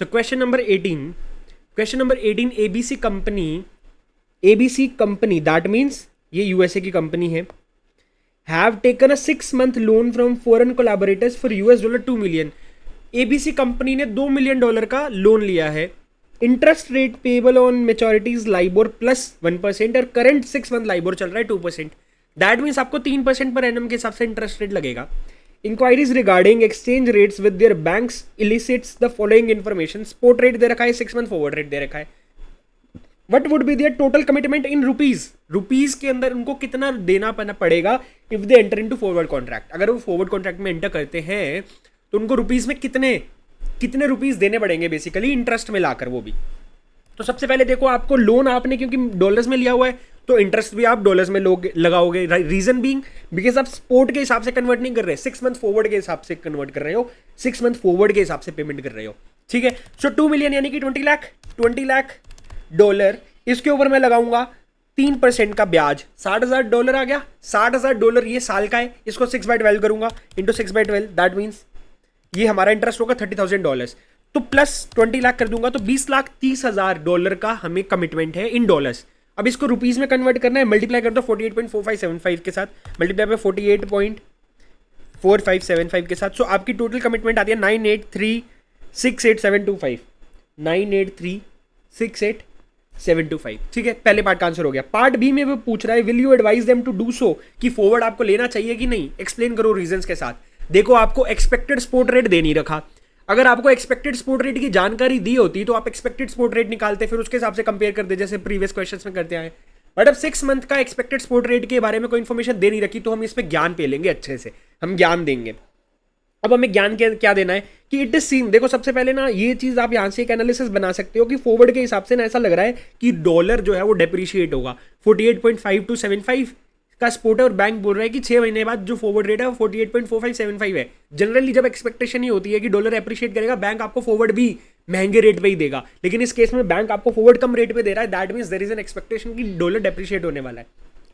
So question number 18, ABC company that means ये यूएसए की कंपनी है, have taken a 6 month loan from foreign collaborators for $2 million। ABC company ने $2 million का लोन लिया है। Interest rate payable on maturity is LIBOR plus 1% और current 6 month LIBOR चल रहा है 2%। दैट मीन्स आपको 3% पर एनम के हिसाब से इंटरेस्ट रेट लगेगा। Inquiries regarding exchange rates with their banks elicits the following information. Spot rate दे रखा है, 6 month फॉरवर्ड रेट दे रखा है। What would be their total commitment in rupees के अंदर उनको कितना देना पड़ेगा if they enter into forward contract. अगर वो फॉरवर्ड कॉन्ट्रैक्ट में एंटर करते हैं तो उनको रुपीज में कितने रुपीज देने पड़ेंगे बेसिकली, इंटरेस्ट में लाकर वो भी। तो सबसे पहले देखो, आपको लोन आपने क्योंकि डॉलर्स में लिया हुआ है तो इंटरेस्ट भी आप डॉलर्स में लगाओगे। रीजन बीइंग बिकॉज आप स्पोर्ट के हिसाब से कन्वर्ट नहीं कर रहे, 6 month फॉरवर्ड के हिसाब से कन्वर्ट कर रहे हो, 6 month फॉरवर्ड के हिसाब से पेमेंट कर रहे हो। ठीक है, सो 2 million यानी कि 20 लाख डॉलर, इसके ऊपर मैं लगाऊंगा 3% का ब्याज, $60,000 आ गया। $60,000 ये साल का है, इसको 6/12 करूंगा इंटू 6/12, दैट मीन्स ये हमारा इंटरेस्ट होगा $30,000। तो प्लस 20 लाख कर दूंगा तो $20,30,000 का हमें कमिटमेंट है इन डॉलर्स। अब इसको रुपीज में कन्वर्ट करना है, मल्टीप्लाई कर दो 48.4575 के साथ, मल्टीप्लाई पे 48.4575 के साथ। सो आपकी टोटल कमिटमेंट आती है 983,68725, 983,68725। ठीक है, पहले पार्ट का आंसर हो गया। पार्ट बी में वो पूछ रहा है, will you advise them to do so, कि फॉरवर्ड आपको लेना चाहिए कि नहीं, एक्सप्लेन करो रीजंस के साथ। देखो, आपको एक्सपेक्टेड स्पॉट रेट दे नहीं रखा। अगर आपको एक्सपेक्टेड स्पॉट रेट की जानकारी दी होती तो आप एक्सपेक्टेड स्पॉट रेट निकालते, फिर उसके हिसाब से कंपेयर करते जैसे प्रीवियस क्वेश्चंस में करते आए। बट अब 6 month का एक्सपेक्टेड स्पॉट रेट के बारे में कोई इन्फॉर्मेशन दे नहीं रखी तो हम इस पे ज्ञान पे लेंगे, अच्छे से हम ज्ञान देंगे। अब हमें ज्ञान क्या देना है कि इट इज सीन। देखो, सबसे पहले ना ये चीज आप यहां से एक एनालिसिस बना सकते हो कि फॉरवर्ड के हिसाब से ना ऐसा लग रहा है कि डॉलर जो है वो डेप्रिशिएट होगा। 48.5275 का स्पॉट है और बैंक बोल रहा है कि 6 महीने बाद जो फॉरवर्ड रेट है वो 48.4575 है। जनरली जब एक्सपेक्टेशन ही होती है कि डॉलर एप्रिशिएट करेगा, बैंक आपको फॉरवर्ड भी महंगे रेट पे ही देगा, लेकिन इस केस में बैंक आपको फॉरवर्ड कम रेट पे दे रहा है। That means there is an expectation कि डॉलर डेप्रिशिएट होने वाला है।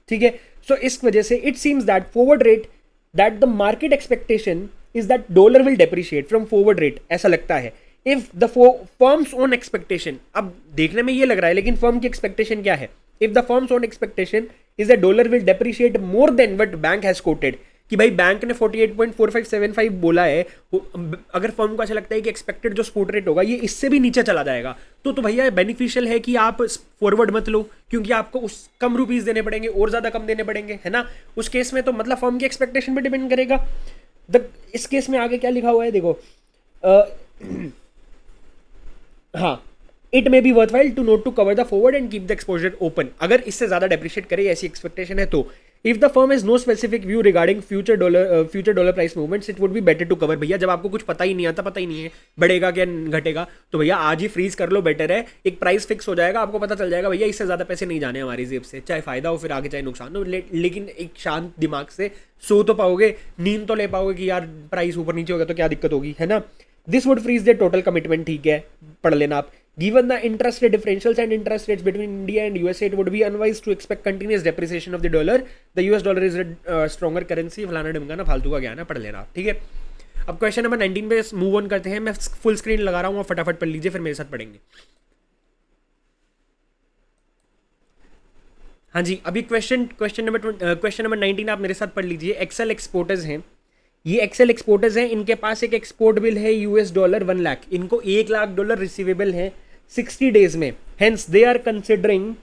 ठीक है, सो इस वजह से it seems that forward rate, that the market expectation is that dollar will depreciate from forward rate, ऐसा लगता है। If the firm's own expectation, अब देखने में ये लग रहा है लेकिन फर्म की एक्सपेक्टेशन क्या है? If the firm's own expectation is the dollar will depreciate more than what bank has coated, कि भाई बैंक ने 48.4575 बोला है, अगर फर्म को ऐसा लगता है कि एक्सपेक्टेड जो स्पॉट रेट होगा ये इससे भी नीचे चला जाएगा, तो भैया बेनिफिशियल है कि आप फॉरवर्ड मत लो, क्योंकि आपको उस कम रुपीस देने पड़ेंगे और ज्यादा कम देने पड़ेंगे, है ना। उस केस में तो मतलब फर्म की एक्सपेक्टेशन पे डिपेंड करेगा। इस केस में आगे क्या लिखा हुआ है देखो, हाँ, it may be worthwhile to not to cover the forward and keep the exposure open. अगर इससे ज्यादा डेप्रिशिएट करे ऐसी एक्सपेक्टेशन है तो if the firm is no specific view regarding future dollar price movements, it would be better to cover. भैया जब आपको कुछ पता ही नहीं आता, पता ही नहीं है बढ़ेगा क्या घटेगा, तो भैया आज ही फ्रीज कर लो, बेटर है। एक प्राइस फिक्स हो जाएगा, आपको पता चल जाएगा भैया इससे ज्यादा पैसे नहीं जाने हमारी जेब से, चाहे फायदा हो फिर आगे चाहे नुकसान हो, लेकिन एक शांत दिमाग से सो तो पाओगे, नींद तो ले पाओगे कि यार प्राइस ऊपर नीचे होगा तो क्या दिक्कत होगी, है ना। This would freeze the total commitment, ठीक है, पढ़ लेना आप। Given the interest rate differentials and interest rates between India and USA, it would be unwise to expect continuous depreciation of the dollar. The US dollar is a stronger currency. फलाना ढिमकाना फालतू का ज्ञान है, पढ़ लेना, ठीक है। अब क्वेश्चन नंबर 19 पे मूव ऑन करते हैं। मैं फुल स्क्रीन लगा रहा हूँ, आप फटाफट पढ़ लीजिए, फिर मेरे साथ पढ़ेंगे। हाँ जी, अभी क्वेश्चन नंबर 19 आप मेरे साथ पढ़ लीजिए। एक्सेल एक्सपोर्टर्स हैं, ये एक्सेल एक्सपोर्टर्स हैं, इनके पास एक एक्सपोर्ट बिल है $1 लाख, इनको $1 लाख रिसीवेबल है 60 डेज में। Hence they are considering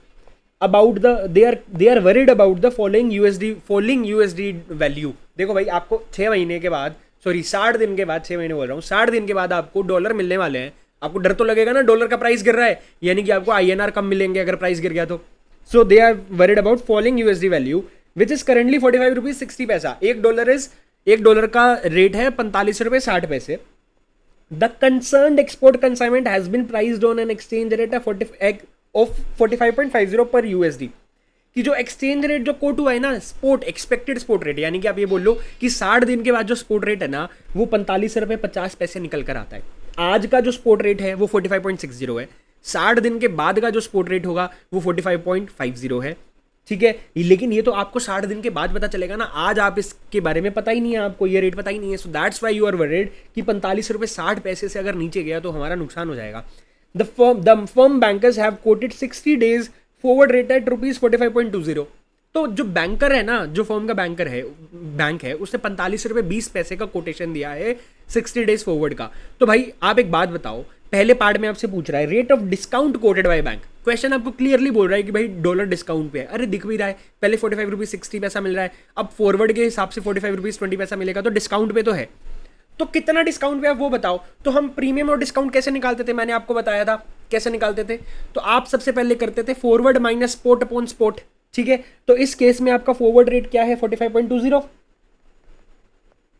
about the they are worried about the following USD value. देखो भाई, आपको 6 महीने के बाद, सॉरी 60 दिन के बाद, 6 महीने बोल रहा हूँ, 60 दिन के बाद आपको डॉलर मिलने वाले हैं। आपको डर तो लगेगा ना, डॉलर का प्राइस गिर रहा है, यानी कि आपको INR कम मिलेंगे अगर प्राइस गिर गया तो। So they are worried about following USD value which is currently 45 rupees 60 paisa. एक डॉलर का रेट है 45 रुपये 60 पैसे। The concerned export consignment has been priced on an exchange rate of 45.50 पर USD। कि जो एक्सचेंज रेट जो कोट हुआ है ना, स्पोर्ट एक्सपेक्टेड स्पोर्ट रेट, यानी कि आप ये बोल लो कि 60 दिन के बाद जो स्पोर्ट रेट है ना, वो 45 रुपये 50 पैसे निकल कर आता है। आज का जो स्पोर्ट रेट है वो 45.60 है। 60 दिन के बाद का जो स्पोर्ट रेट होगा वो 45.50 है। ठीक है, लेकिन ये तो आपको 60 दिन के बाद पता चलेगा ना, आज आप इसके बारे में पता ही नहीं है, आपको ये रेट पता ही नहीं है। So that's why you are worried कि 45 रुपये 60 पैसे से अगर नीचे गया तो हमारा नुकसान हो जाएगा। The firm bankers have quoted 60 days forward rate at ₹45.20। तो जो बैंकर है ना, जो फर्म का बैंक है, उसने 45 रुपये 20 पैसे का कोटेशन दिया है 60 डेज फॉरवर्ड का। तो भाई आप एक बात बताओ, पहले पार्ट में आपसे पूछ रहा है rate of discount coated by bank. Question आपको क्लियरली बोल रहा है कि भाई डॉलर डिस्काउंट पे है। अरे दिख भी रहा है, पहले 45 रुपीज 60 पैसा मिल रहा है, अब फॉरवर्ड के हिसाब से 45 रुपीज 20 पैसा मिलेगा, तो डिस्काउंट पे तो है। तो कितना डिस्काउंट पे आप वो बताओ। तो हम प्रीमियम और डिस्काउंट कैसे निकालते थे, मैंने आपको बताया था कैसे निकालते थे। तो आप सबसे पहले करते थे forward minus spot upon spot. ठीक है, तो इस केस में आपका फॉरवर्ड रेट क्या है 45.20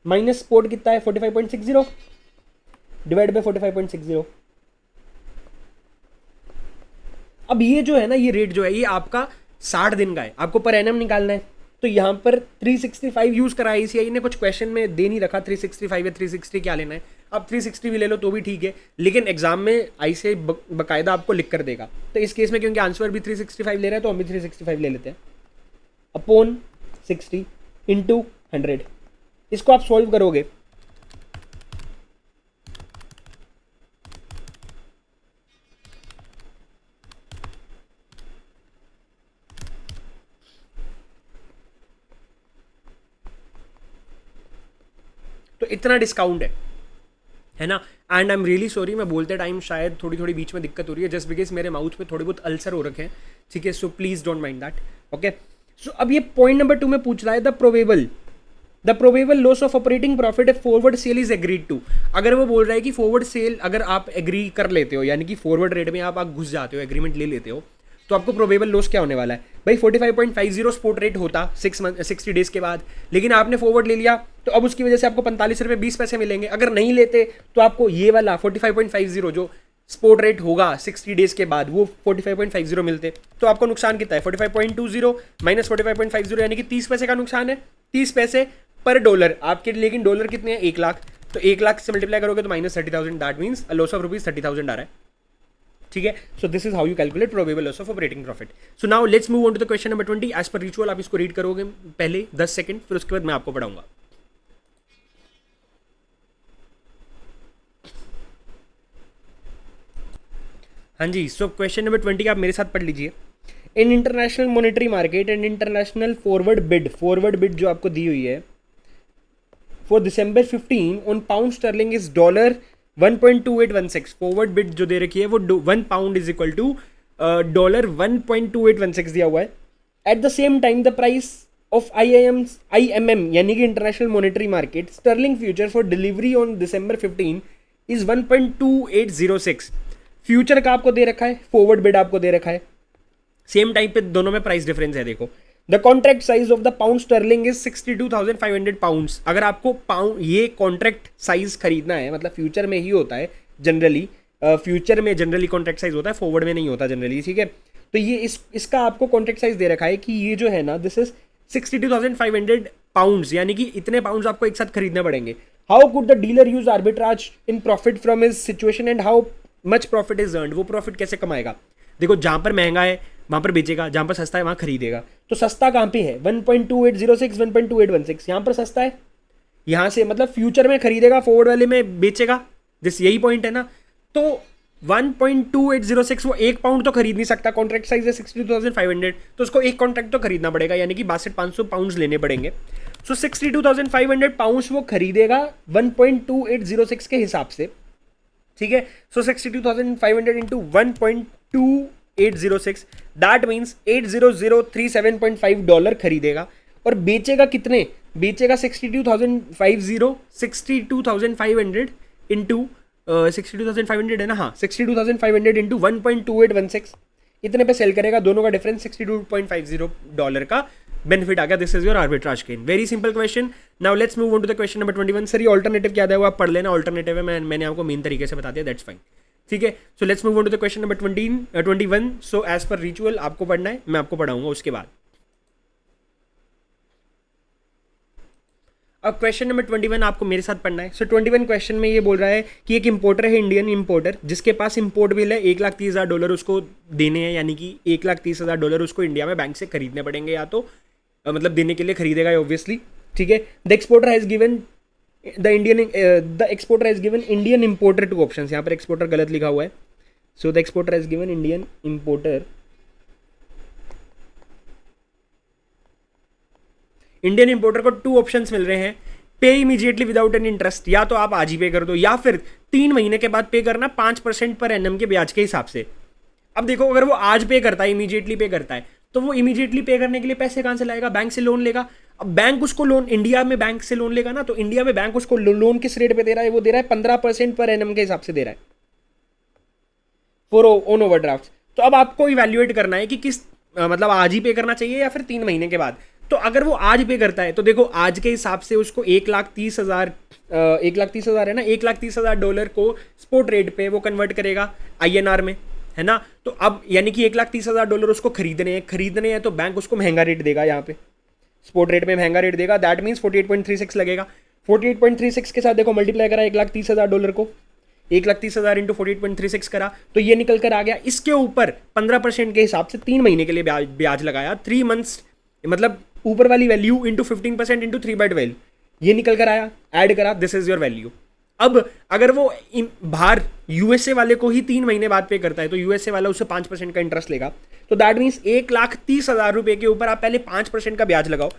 माइनस स्पॉट कितना है 45.60 डिवाइड बाय 45.60। अब ये जो है ना, ये रेट जो है ये आपका 60 दिन का है, आपको पर एनम निकालना है। तो यहाँ पर 365 यूज करा है ICAI ने, कुछ क्वेश्चन में दे नहीं रखा 365 या 360 क्या लेना है। अब 360 भी ले लो तो भी ठीक है, लेकिन एग्जाम में ICAI बकायदा आपको लिख कर देगा। तो इस केस में क्योंकि आंसर भी 365 ले रहा है तो हम भी 365 ले लेते हैं अपॉन 60 इंटू 100। इसको आप सॉल्व करोगे तो इतना डिस्काउंट है ना। And I am really sorry, मैं बोलते टाइम शायद थोड़ी बीच में दिक्कत हो रही है, जस्ट बिकॉज मेरे माउथ में थोड़े बहुत अल्सर हो रखे हैं। ठीक है, so please don't mind that. Okay, so अब ये पॉइंट नंबर 2 में पूछ रहा है the probable loss of operating profit if forward sale is agreed to. अगर वो बोल रहा है कि फॉरवर्ड सेल अगर आप एग्री कर लेते हो, यानी कि फॉरवर्ड रेट में आप घुस जाते हो, एग्रीमेंट ले लेते हो, तो आपको प्रोबेबल लॉस क्या होने वाला है भाई। 45.50 स्पॉट रेट होता 60 डेज के बाद, लेकिन आपने फॉरवर्ड ले लिया तो अब उसकी वजह से आपको 45 रुपये 20 पैसे मिलेंगे। अगर नहीं लेते तो आपको ये वाला 45.50 जो स्पॉट रेट होगा 60 डेज के बाद वो 45.50 मिलते। तो आपको नुकसान कितना है 45.20 माइनस 45.50, यानी कि 30 पैसे का नुकसान है, 30 पैसे पर डॉलर आपके। लेकिन डॉलर कितने हैं 1 लाख, तो 1 लाख से मल्टीप्लाई करोगे तो minus 30,000, that means loss of rupees 30,000 आ रहा है। ठीक है, so this is how you calculate probable loss of operating profit. So now let's move on to the question number 20। As per ritual आप इसको रीड करोगे पहले 10 सेकंड, फिर उसके बाद मैं आपको पढ़ाऊंगा। हाँ जी, सो क्वेश्चन नंबर 20 आप मेरे साथ पढ़ लीजिए। In international monetary market and international forward bid जो आपको दी हुई है for December 15 on pound sterling is $1.2816। Forward bid जो दे रखी है वो 1 पाउंड इज इक्वल टू $1.2816 दिया हुआ है। At the same time the price of IMM यानी कि international monetary market sterling future for delivery on December 15 is 1.2806। Future का आपको दे रखा है, फॉरवर्ड बिड आपको दे रखा है, सेम टाइम पे दोनों में प्राइस डिफरेंस है। देखो the contract size of the pound sterling is 62,500 pounds. अगर आपको पाउंड ये कॉन्ट्रैक्ट साइज खरीदना है, मतलब फ्यूचर में ही होता है जनरली, फ्यूचर में जनरली कॉन्ट्रैक्ट साइज होता है, फॉरवर्ड में नहीं होता जनरली। ठीक है, तो ये इसका आपको कॉन्ट्रैक्ट साइज दे रखा है कि ये जो है ना दिस इज 62,500 पाउंड्स, यानी कि इतने पाउंड्स आपको एक साथ खरीदने पड़ेंगे। How could the dealer use arbitrage in profit from his situation and how much profit is earned. वो प्रॉफिट कैसे कमाएगा। देखो जहां पर महंगा है वहां पर बेचेगा, जहां पर सस्ता है वहां खरीदेगा। तो सस्ता कहां पे है 1.2806 1.2816, यहां पर सस्ता है, यहां से मतलब फ्यूचर में खरीदेगा, फॉरवर्ड वाले में बेचेगा, जिस यही पॉइंट है ना। तो 1.2806 वो 1 पाउंड तो खरीद नहीं सकता, कॉन्ट्रैक्ट साइज है 62,500, तो उसको एक कॉन्ट्रैक्ट तो खरीदना पड़ेगा, यानी कि 62,500 पाउंड लेने पड़ेंगे। सो 62,500 पाउंड वो खरीदेगा 1.2806 के हिसाब से। ठीक है, सो 62,500 इंटू 1.2 806, दैट मीन्स $80037.5 खरीदेगा और बेचेगा कितने, बेचेगा 62,500 इंटू 62,500 है ना, हाँ 62,500 इंटू 1.2816, इतने पे सेल करेगा, दोनों का डिफरेंस $62.50 का बेनिफिट आ गया. This is your arbitrage gain. Very simple question. Now let's move on to the question number 21. Sir ये ऑल्टरनेटिव क्या था वो आप पढ़ लेना, ऑल्टरनेटिव है, मैंने आपको मेन तरीके से बता दिया, दैट्स फाइन. ठीक है. So let's move on to the question number 21. So as per ritual आपको पढ़ना है, मैं आपको पढ़ाऊंगा उसके बाद. अब क्वेश्चन नंबर 21 आपको मेरे साथ पढ़ना है. सो 21 क्वेश्चन में ये बोल रहा है कि एक इंपोर्टर है, इंडियन इंपोर्टर, जिसके पास इंपोर्ट बिल है $1,30,000 उसको देने हैं, यानी कि $1,30,000 उसको इंडिया में बैंक से खरीदने पड़ेंगे, या तो मतलब देने के लिए खरीदेगा ऑब्वियसली. ठीक है. The exporter has given Indian importer two option. यहाँ पर एक्सपोर्टर गलत लिखा हुआ है. So the exporter has given Indian importer को 2 ऑप्शंस मिल रहे हैं. पे इमीडिएटली विदाउट एनी इंटरेस्ट, या तो आप आज ही पे कर दो, या फिर 3 महीने के बाद पे करना 5% पर एनएम के ब्याज के हिसाब से. अब देखो, अगर वो आज पे करता है, इमीडिएटली पे करता है, तो वो इमीडिएटली पे करने के लिए पैसे कहां से लाएगा, बैंक से लोन लेगा. अब बैंक उसको लोन, इंडिया में बैंक से लोन लेगा ना, तो इंडिया में बैंक उसको लोन किस रेट पे दे रहा है, वो दे रहा है 15% पर एनएम के हिसाब से दे रहा है फॉर ओन ओवरड्राफ्ट. तो अब आपको इवैल्यूएट करना है कि किस मतलब आज ही पे करना चाहिए या फिर 3 महीने के बाद. तो अगर वो आज पे करता है तो देखो आज के हिसाब से उसको 1,30,000 1,30,000 है ना, $1,30,000 को स्पोर्ट रेट पे वो कन्वर्ट करेगा आईएनआर में, है ना. तो अब यानी कि $1,30,000 उसको खरीदने हैं तो बैंक उसको महंगा रेट देगा, यहाँ पे स्पोर्ट रेट में महंगा रेट देगा. दैट मीन्स 48.36 लगेगा. 48.36 के साथ देखो मल्टीप्लाई करा $1,30,000 को, 1,30,000 इंटू 48.36 करा, तो ये निकल कर आ गया. इसके ऊपर 15% के हिसाब से 3 महीने के लिए ब्याज लगाया, 3 मंथ्स, मतलब ऊपर वाली वैल्यू इंटू 15% इंटू 3/12, ये निकल कर आया, ऐड करा, दिस इज योर वैल्यू. अब अगर वो बाहर यूएसए वाले को ही 3 महीने बाद पे करता है तो यूएसए वाला उससे 5% का इंटरेस्ट लेगा. तो दैट मीन्स 1,30,000 रुपए के ऊपर आप पहले 5% का ब्याज लगाओ.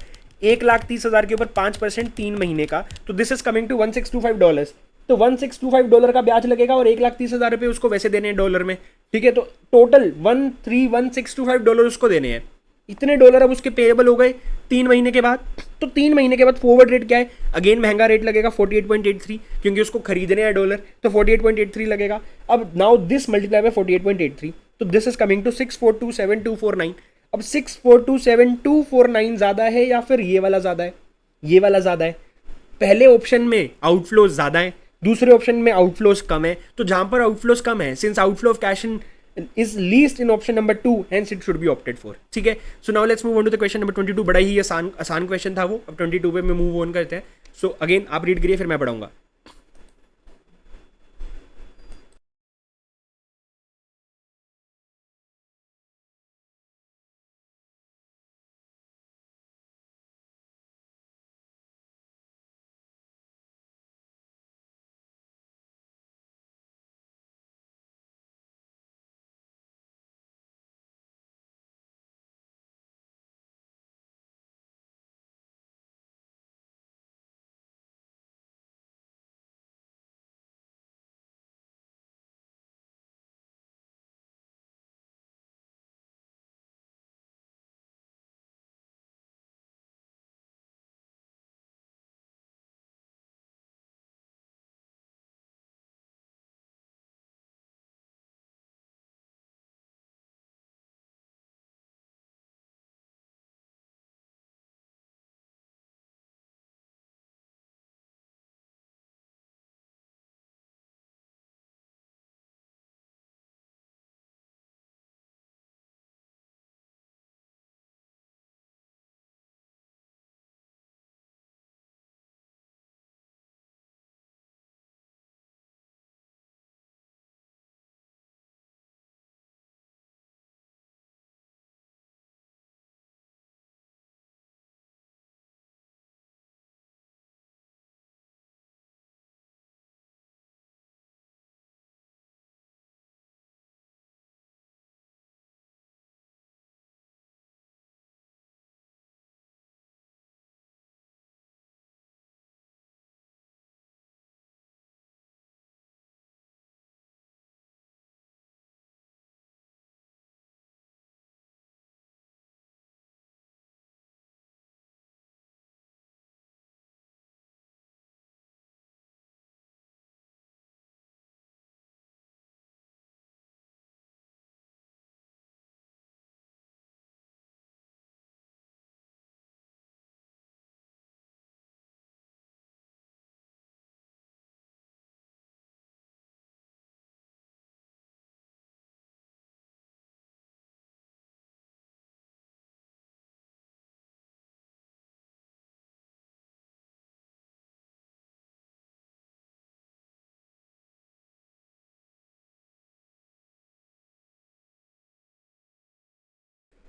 1,30,000 के ऊपर 5% 3 महीने का, तो दिस इज कमिंग टू $1,625. तो $1,625 का ब्याज लगेगा और 1,30,000 रुपए उसको वैसे देने हैं डॉलर में. ठीक है. तो टोटल $1,625 उसको देने हैं. इतने डॉलर अब उसके पेएबल हो गए 3 महीने के बाद. तो 3 महीने के बाद फॉरवर्ड रेट क्या है, अगेन महंगा रेट लगेगा 48.83, क्योंकि उसको खरीदने हैं डॉलर, तो 48.83 लगेगा. अब नाउ दिस मल्टीप्लाई बाय 48.83, तो दिस इज कमिंग टू 6427249. अब 6427249 ज्यादा है या फिर ये वाला ज्यादा है, ये वाला ज्यादा है. पहले ऑप्शन में आउटफ्लोज ज्यादा है, दूसरे ऑप्शन में आउटफ्लोज कम है. तो जहां पर आउटफ्लोज कम है, since outflow of cash is least in option number 2, hence it should be opted for. ठीक है. So now let's move on to the question number 22. बड़ा ही आसान क्वेश्चन था वो. अब 22 पे मैं मूव ऑन करते हैं. सो अगेन आप रीड करिए, फिर मैं पढ़ाऊंगा.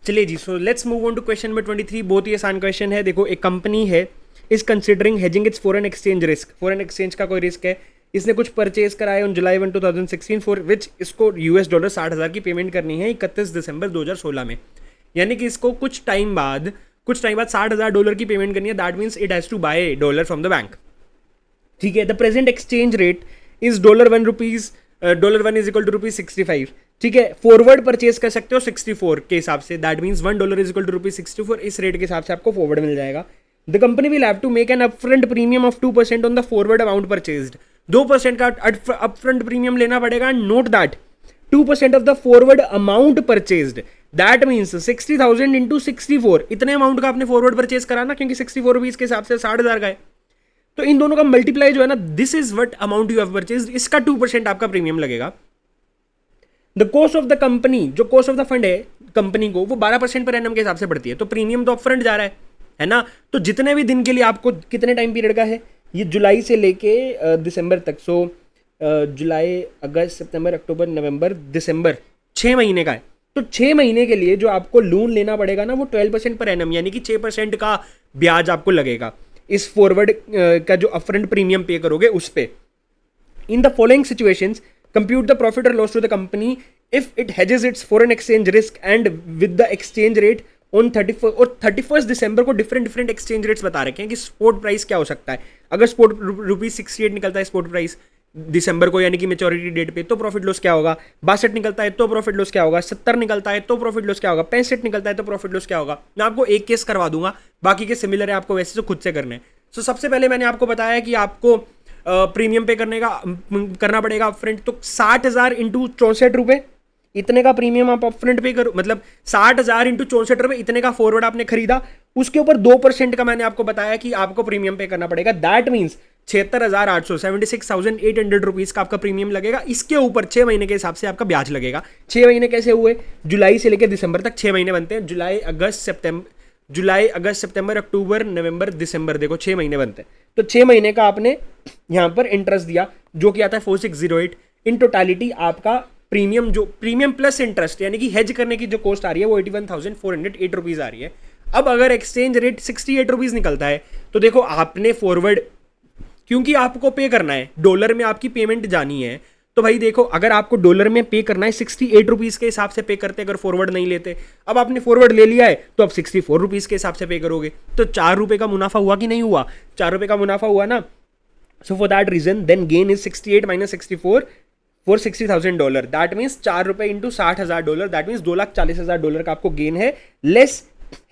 चलिए जी, so let's move on to question number 23। बहुत ही आसान क्वेश्चन है। देखो, एक कंपनी है is considering hedging it's foreign exchange risk. Foreign exchange का कोई रिस्क है, इसने कुछ परचेज कराया ऑन जुलाई 1 2016 फॉर विच इसको $60 60,000 की पेमेंट करनी है 31 दिसंबर 2016 में। यानी कि इसको कुछ टाइम बाद $60,000 की पेमेंट करनी है। That means it has to buy dollar from the bank. ठीक है, the present exchange rate is $1 is equal to ₹65। ठीक है, फॉरवर्ड परचेज कर सकते हो 64 के हिसाब से। That means $1 is equal to ₹64। इस रेट के हिसाब से आपको फॉरवर्ड मिल जाएगा। The company will have to make an upfront premium of 2% on the forward amount purchased. 2% का अपफ्रंट प्रीमियम लेना पड़ेगा। Note that 2% of the forward amount purchased, that means 60,000 into 64। इतने अमाउंट का आपने फॉरवर्ड परचेज करा ना, क्योंकि 64 रुपीज के हिसाब से 60,000 का है, तो इन दोनों का मल्टीप्लाई जो है ना, this is what amount you have purchased, इसका 2% आपका प्रीमियम लगेगा। The cost of the company, जो कॉस्ट ऑफ द फंड है कंपनी को, वो 12% पर एनम के हिसाब से बढ़ती है। तो प्रीमियम तो अपफ्रंट जा रहा है ना। तो जितने भी दिन के लिए आपको, कितने टाइम पीरियड का है ये, जुलाई से लेके दिसंबर तक। सो जुलाई, अगस्त, सितंबर, अक्टूबर, नवंबर, दिसंबर, 6 महीने का है। तो 6 महीने के लिए जो आपको लोन लेना पड़ेगा ना, वो 12% पर एनम, यानी कि 6% का ब्याज आपको लगेगा इस फॉरवर्ड का जो अपफ्रंट प्रीमियम पे करोगे उस पे। In the following situations compute the profit और loss to the company if it hedges its foreign exchange risk and with the exchange rate on 31 दिसंबर को डिफरेंट एक्सचेंज रेट्स बता रखे हैं कि स्पॉट प्राइस क्या हो सकता है। अगर स्पॉट ₹68 निकलता है स्पॉट प्राइस दिसंबर को, यानी कि मेच्योरिटी डेट पे, तो प्रॉफिट लॉस क्या होगा। 62 निकलता है तो प्रॉफिट लॉस क्या होगा। 70 निकलता है तो प्रॉफिट लॉस क्या होगा। 65 निकलता है तो प्रॉफिट लॉस क्या होगा। मैं आपको एक केस करवा दूंगा, बाकी के सिमिलर है, आपको वैसे तो खुद से करने हैं। सो सबसे पहले मैंने आपको बताया कि आपको प्रीमियम पे करना पड़ेगा अपफ्रंट। तो 60,000 इंटू 64 रुपये, इतने का प्रीमियम आप अपफ्रंट पे करो, मतलब 60,000 इंटू 64 रुपये, इतने का फॉरवर्ड आपने खरीदा। उसके ऊपर 2% का मैंने आपको बताया कि आपको प्रीमियम पे करना पड़ेगा। दैट मीन्स 76,800 76,800 रुपीज का आपका प्रीमियम लगेगा। इसके ऊपर 6 महीने के हिसाब से आपका ब्याज लगेगा। 6 महीने कैसे हुए, जुलाई से लेकर दिसंबर तक 6 महीने बनते हैं। जुलाई, अगस्त, सितंबर, अक्टूबर, नवंबर, दिसंबर, देखो 6 महीने बनते हैं। तो 6 महीने का आपने यहाँ पर इंटरेस्ट दिया, जो कि आता है 4608। इन टोटालिटी आपका प्रीमियम, जो प्रीमियम प्लस इंटरेस्ट, यानी कि हेज करने की जो कॉस्ट आ रही है, वो 81,408 रुपीज आ रही है। अब अगर एक्सचेंज रेट 68 रुपीज निकलता है, तो देखो आपने फॉरवर्ड, क्योंकि आपको पे करना है, डॉलर में आपकी पेमेंट जानी है, तो भाई देखो, अगर आपको डॉलर में पे करना है 68 रुपीज के हिसाब से पे करते, अगर फॉरवर्ड नहीं लेते। अब आपने फॉरवर्ड ले लिया है, तो अब 64 रुपीज के हिसाब से पे करोगे। तो 4 रुपए का मुनाफा हुआ कि नहीं हुआ। 4 रुपए का मुनाफा हुआ ना। So for that reason then gain is 68 minus 64 for $60,000। That means 4 रुपए इंटू $60,000, दैट मीन्स $2,40,000 का आपको गेन है, लेस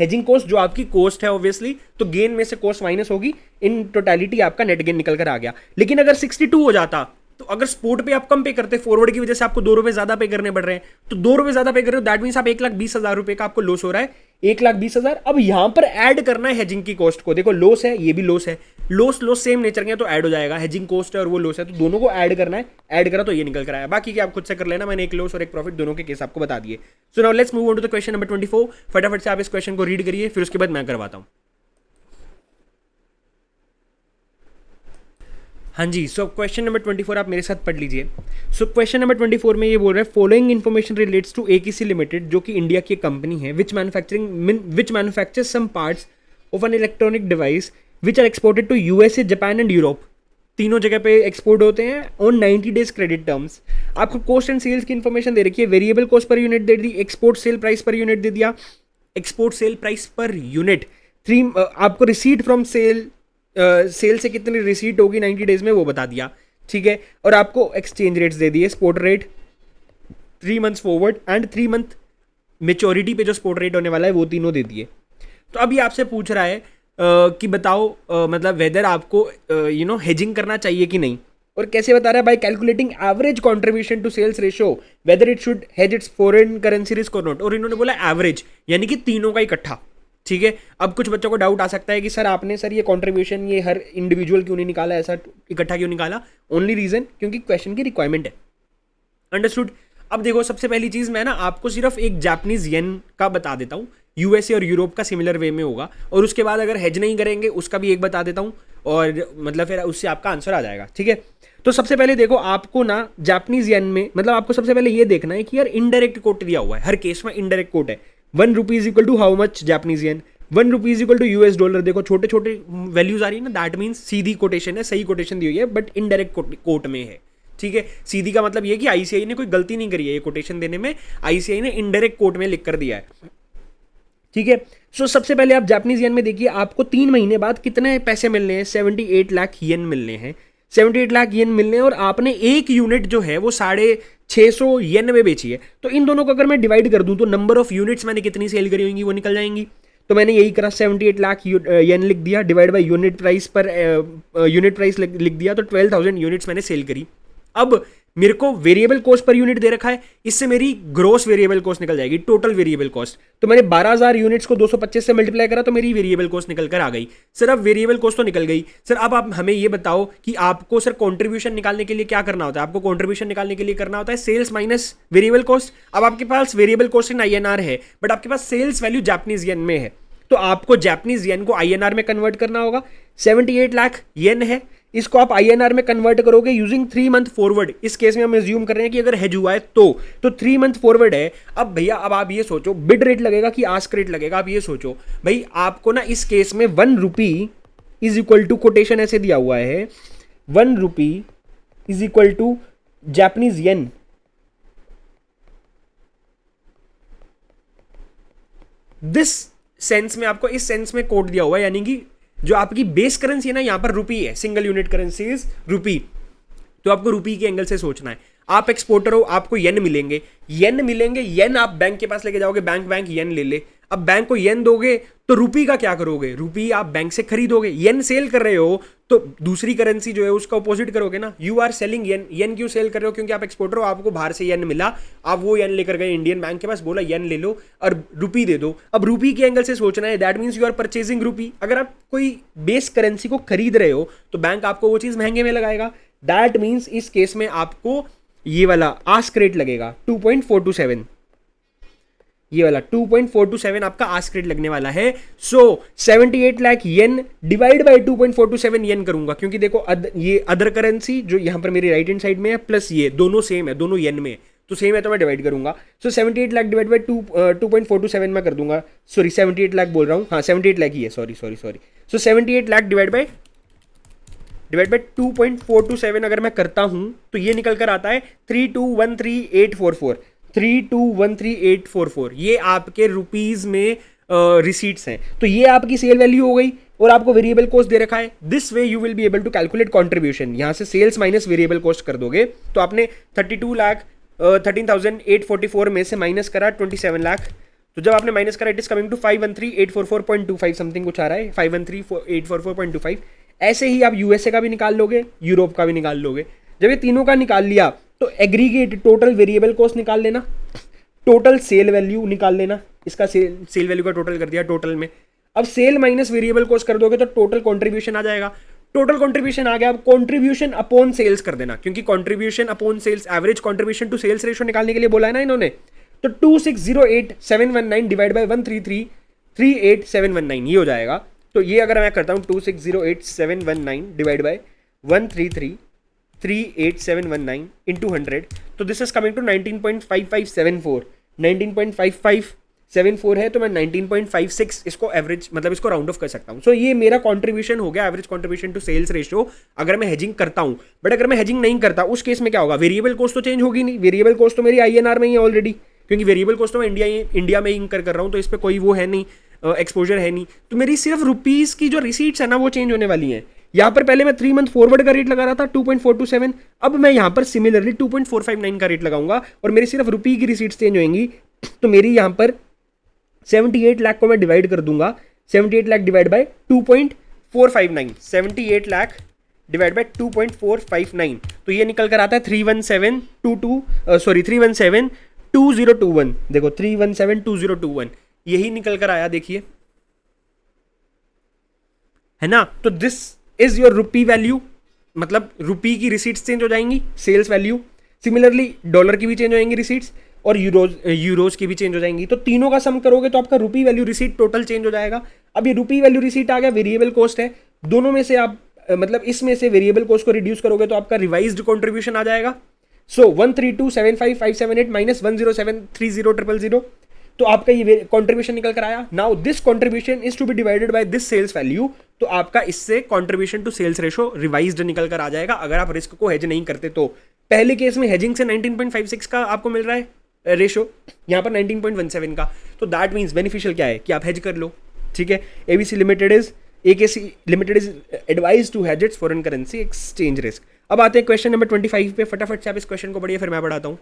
हेजिंग कॉस्ट, जो आपकी कॉस्ट है ऑब्वियसली। तो गेन में से कॉस्ट माइनस होगी, इन टोटालिटी आपका नेट गेन निकल कर आ गया। लेकिन अगर 62 हो जाता, तो अगर स्पोर्ट पे आप कम पे करते, फॉरवर्ड की वजह से आपको 2 रुपए ज्यादा पे करने पड़ रहे हैं, तो 2 रुपए ज्यादा पे कर रहे हो, दैट मीन्स आप 1,20,000 रुपए का आपको लॉस हो रहा है। 1,20,000। अब यहां पर ऐड करना है हेजिंग की कॉस्ट को। देखो लॉस है, ये भी लॉस है, लॉस सेम नेचर के, तो ऐड हो जाएगा। हेजिंग कॉस्ट है और वो लॉस है, तो दोनों को ऐड करना है। ऐड करा तो ये निकल कर आया। बाकी क्या आप खुद से कर लेना, मैंने एक लॉस और एक प्रॉफिट दोनों के केस आपको बता दिए। So now let's move on to the question number 24। फटाफट से आप इस क्वेश्चन को रीड करिए, फिर उसके बाद मैं करवाता हूं। हाँ जी, सो क्वेश्चन नंबर 24 आप मेरे साथ पढ़ लीजिए। सो क्वेश्चन नंबर 24 में ये बोल रहा है, following information relates to AKC limited, जो कि इंडिया की कंपनी है, which manufacture some parts of an electronic device which are exported to USA, Japan and Europe. तीनों जगह पे एक्सपोर्ट होते हैं ऑन 90 डेज क्रेडिट टर्म्स। आपको कॉस्ट एंड सेल्स की इन्फॉर्मेशन दे रखी है। वेरिएबल कॉस्ट पर यूनिट दे दी, export sale price per unit दे दिया, export sale price per unit. आपको रिसीट फ्रॉम सेल से कितनी रिसीट होगी 90 डेज में, वो बता दिया। ठीक है, और आपको एक्सचेंज रेट्स दे दिए, spot rate 3 months forward and 3 month maturity पे जो स्पॉट रेट होने वाला है, वो तीनों दे दिए। तो अभी आपसे पूछ रहा है कि बताओ मतलब वेदर आपको हेजिंग करना चाहिए कि नहीं, और कैसे बता रहा है, by calculating average contribution to sales ratio whether it should hedge its foreign currency risk और नॉट। और इन्होंने बोला एवरेज, यानी कि तीनों का इकट्ठा। ठीक है, अब कुछ बच्चों को डाउट आ सकता है कि सर आपने ये कंट्रीब्यूशन ये हर इंडिविजुअल क्यों नहीं निकाला, ऐसा इकट्ठा क्यों निकाला। ओनली रीजन क्योंकि क्वेश्चन की रिक्वायरमेंट है। अंडरस्टूड। अब देखो, सबसे पहली चीज मैं ना आपको सिर्फ एक जापानीज येन का बता देता हूँ, USA और यूरोप का सिमिलर वे में होगा, और उसके बाद अगर हेज नहीं करेंगे उसका भी एक बता देता हूँ, और मतलब फिर उससे आपका आंसर आ जाएगा। ठीक है, तो सबसे पहले देखो, आपको ना जापानीज येन में, मतलब आपको सबसे पहले ये देखना है कि यार इनडायरेक्ट कोट दिया हुआ है, हर केस में इनडायरेक्ट कोट है। 1 rupee is equal to how much Japanese yen, 1 rupee is equal to US dollar. देखो छोटे छोटे वैल्यूज आ रही है ना, दैट मीन्स सीधी कोटेशन है, सही कोटेशन दी हुई है बट इनडायरेक्ट कोट में है, ठीक है। सीधी का मतलब ये कि आईसीआई ने कोई गलती नहीं करी है ये कोटेशन देने में, आईसीआई ने इनडायरेक्ट कोट में लिख कर दिया है, ठीक है। सो सबसे पहले आप जापानीज येन में देखिए आपको 3 महीने बाद कितने पैसे मिलने हैं, 78 लाख येन मिलने हैं, 78 लाख येन मिलने हैं, और आपने एक यूनिट जो है वो 650 येन में बेची है। तो इन दोनों को अगर मैं डिवाइड कर दूं तो नंबर ऑफ यूनिट्स मैंने कितनी सेल करी होंगी वो निकल जाएंगी। तो मैंने यही करा, 78 लाख येन लिख दिया, divide by unit price per unit price लिख दिया, तो 12,000 यूनिट्स मैंने सेल करी। अब मेरे को वेरिएबल कॉस्ट पर यूनिट दे रखा है, इससे मेरी ग्रोस वेरिएबल कॉस्ट निकल जाएगी, टोटल वेरिएबल कॉस्ट। तो मैंने 12,000 यूनिट्स को 225 से मल्टीप्लाई करा तो मेरी वेरिएबल कॉस्ट निकल कर आ गई। सर अब वेरिएबल कॉस्ट तो निकल गई, सर अब आप हमें ये बताओ कि आपको सर कंट्रीब्यूशन निकालने के लिए क्या करना होता है। आपको कंट्रीब्यूशन निकालने के लिए करना होता है सेल्स माइनस वेरिएबल कॉस्ट। अब आपके पास वेरिएबल कॉस्ट इन आईएनआर है बट आपके पास सेल्स वैल्यू जापानीज येन में है, तो आपको जापानीज येन को आईएनआर में कन्वर्ट करना होगा। 78 लाख येन है, इसको आप आईएनआर में कन्वर्ट करोगे यूजिंग 3 मंथ फॉरवर्ड। इस केस में हम एज्यूम कर रहे हैं कि अगर हेज हुआ है तो 3 मंथ फॉरवर्ड है। अब भैया अब आप ये सोचो बिड रेट लगेगा कि आस्क रेट लगेगा। आप ये सोचो भाई, आपको ना इस केस में 1 rupee is equal to, quotation ऐसे दिया हुआ है, 1 rupee is equal to Japanese yen, this sense में आपको इस सेंस में कोड दिया हुआ है, यानी कि जो आपकी बेस करेंसी है ना, यहां पर रुपी है, सिंगल यूनिट करेंसी इज रुपी। तो आपको रुपी के एंगल से सोचना है। आप एक्सपोर्टर हो, आपको येन मिलेंगे, येन आप बैंक के पास लेके जाओगे, बैंक येन ले ले। अब बैंक को येन दोगे तो रुपी का क्या करोगे, रुपी आप बैंक से खरीदोगे। येन सेल कर रहे हो तो दूसरी करेंसी जो है उसका अपोजिट करोगे ना, यू आर सेलिंग येन। येन क्यों सेल कर रहे हो, क्योंकि आप एक्सपोर्टर हो, आपको बाहर से येन मिला, आप वो येन लेकर गए इंडियन बैंक के पास, बोला येन ले लो और रुपी दे दो। अब रुपी के एंगल से सोचना है, that means you are purchasing rupee. अगर आप कोई बेस करेंसी को खरीद रहे हो तो बैंक आपको वो चीज महंगे में लगाएगा, दैट मीन्स इस केस में आपको ये वाला आस्क रेट लगेगा 2.427, ये वाला 2.427 आपका आस्क रेट लगने वाला है। सो 78 लाख येन डिवाइड बाय 2.427 येन करूंगा, क्योंकि देखो ये अदर करेंसी जो यहां पर मेरी राइट हैंड साइड में है प्लस ये दोनों सेम है, दोनों येन में है, तो सेम है तो मैं डिवाइड करूंगा। सो 78 लाख डिवाइड बाय 2.427 में कर दूंगा, सॉरी 78 लाख बोल रहा हूँ, हाँ 78 लाख ही है, sorry. So 78 lakh divide by 2.427 अगर मैं करता हूं तो ये निकल कर आता है 3213844, 3213844। ये आपके रुपीज में रिसीट्स हैं। तो ये आपकी सेल वैल्यू हो गई और आपको वेरिएबल कॉस्ट दे रखा है। This way you will be able to calculate contribution. यहां से सेल्स माइनस वेरिएबल कॉस्ट कर दोगे तो आपने 13,844 में से माइनस करा 27 लाख। तो जब आपने माइनस करा it is coming to 513,844.25 something कुछ आ रहा है, 513,844.25। ऐसे ही आप यूएसए का भी निकाल लोगे, यूरोप का भी निकाल लोगे। जब ये तीनों का निकाल लिया तो एग्रीगेट टोटल वेरिएबल कॉस्ट निकाल लेना, टोटल सेल वैल्यू निकाल लेना। इसका सेल वैल्यू का टोटल कर दिया टोटल में। अब सेल माइनस वेरिएबल कॉस्ट कर दोगे तो टोटल कंट्रीब्यूशन आ जाएगा। टोटल कंट्रीब्यूशन आ गया। अब कंट्रीब्यूशन अपॉन सेल्स कर देना, क्योंकि contribution upon sales average contribution to sales ratio निकालने के लिए बोला है ना इन्होंने। तो 2608719 डिवाइड बाय 133,38719 ये हो जाएगा। तो ये अगर मैं करता हूँ 2608719 डिवाइड बाय 133,38719 इंटू 100, तो दिस इज कमिंग टू 19.5574। 19.5574 है तो मैं 19.56 इसको एवरेज मतलब इसको राउंड ऑफ कर सकता हूँ। सो ये मेरा कंट्रीब्यूशन हो गया, average contribution to sales ratio, अगर मैं हेजिंग करता हूँ। बट अगर मैं हेजिंग नहीं करता उस केस में क्या होगा, वेरिएबल कॉस्ट तो चेंज होगी नहीं। वेरिएबल कॉस्ट तो मेरी आईएनआर में ही है ऑलरेडी, क्योंकि वेरिएबल कॉस्ट तो मैं इंडिया में ही इंकर कर रहा हूँ, तो इस पर कोई वो है नहीं, एक्सपोजर है नहीं। तो मेरी सिर्फ रुपीज की जो रिसीट्स है ना वो चेंज होने वाली हैं। यहाँ पर पहले मैं 3 मंथ फॉरवर्ड का रेट लगा रहा था 2.427, अब मैं यहाँ पर सिमिलरली 2.459 का रेट लगाऊंगा और मेरी सिर्फ रुपी की रिसीट्स चेंज होंगी। तो मेरी यहाँ पर 78 लाख को मैं डिवाइड कर दूंगा, 78 lakh divide by 2.459, 78 lakh divide by 2.459, तो ये निकल कर आता है 3172021। देखो 3172021 यही निकल कर आया, देखिए है ना। तो this is your rupee value, मतलब रुपी की रिसीट्स चेंज हो जाएंगी, सेल्स वैल्यू। सिमिलरली डॉलर की भी चेंज हो जाएंगी रिसीट्स और यूरोज की भी चेंज हो जाएंगी। तो तीनों का सम करोगे तो आपका रुपी वैल्यू रिसीट टोटल चेंज हो जाएगा। अब ये रुपी वैल्यू रिसीट आ गया, वेरिएबल कॉस्ट है, दोनों में से आप मतलब इसमें से वेरिएबल कॉस्ट को रिड्यूस करोगे तो आपका रिवाइज्ड कंट्रीब्यूशन आ जाएगा। सो 13275,578 माइनस 10730,000, तो आपका ये कंट्रीब्यूशन निकल कर आया। Now this contribution is to be divided by this sales value, तो आपका इससे contribution to sales ratio revised निकल कर आ जाएगा अगर आप रिस्क को हेज नहीं करते तो। पहले केस में हेजिंग से 19.56 का आपको मिल रहा है रेशो, यहाँ पर 19.17 का, तो दैट मीन्स बेनिफिशियल क्या है कि आप हेज कर लो, ठीक है। ABC limited is advise to hedge its foreign currency exchange risk. अब आते हैं क्वेश्चन नंबर 25 पे, फटाफट से आप इस क्वेश्चन को पढ़िए फिर मैं पढ़ाता हूँ।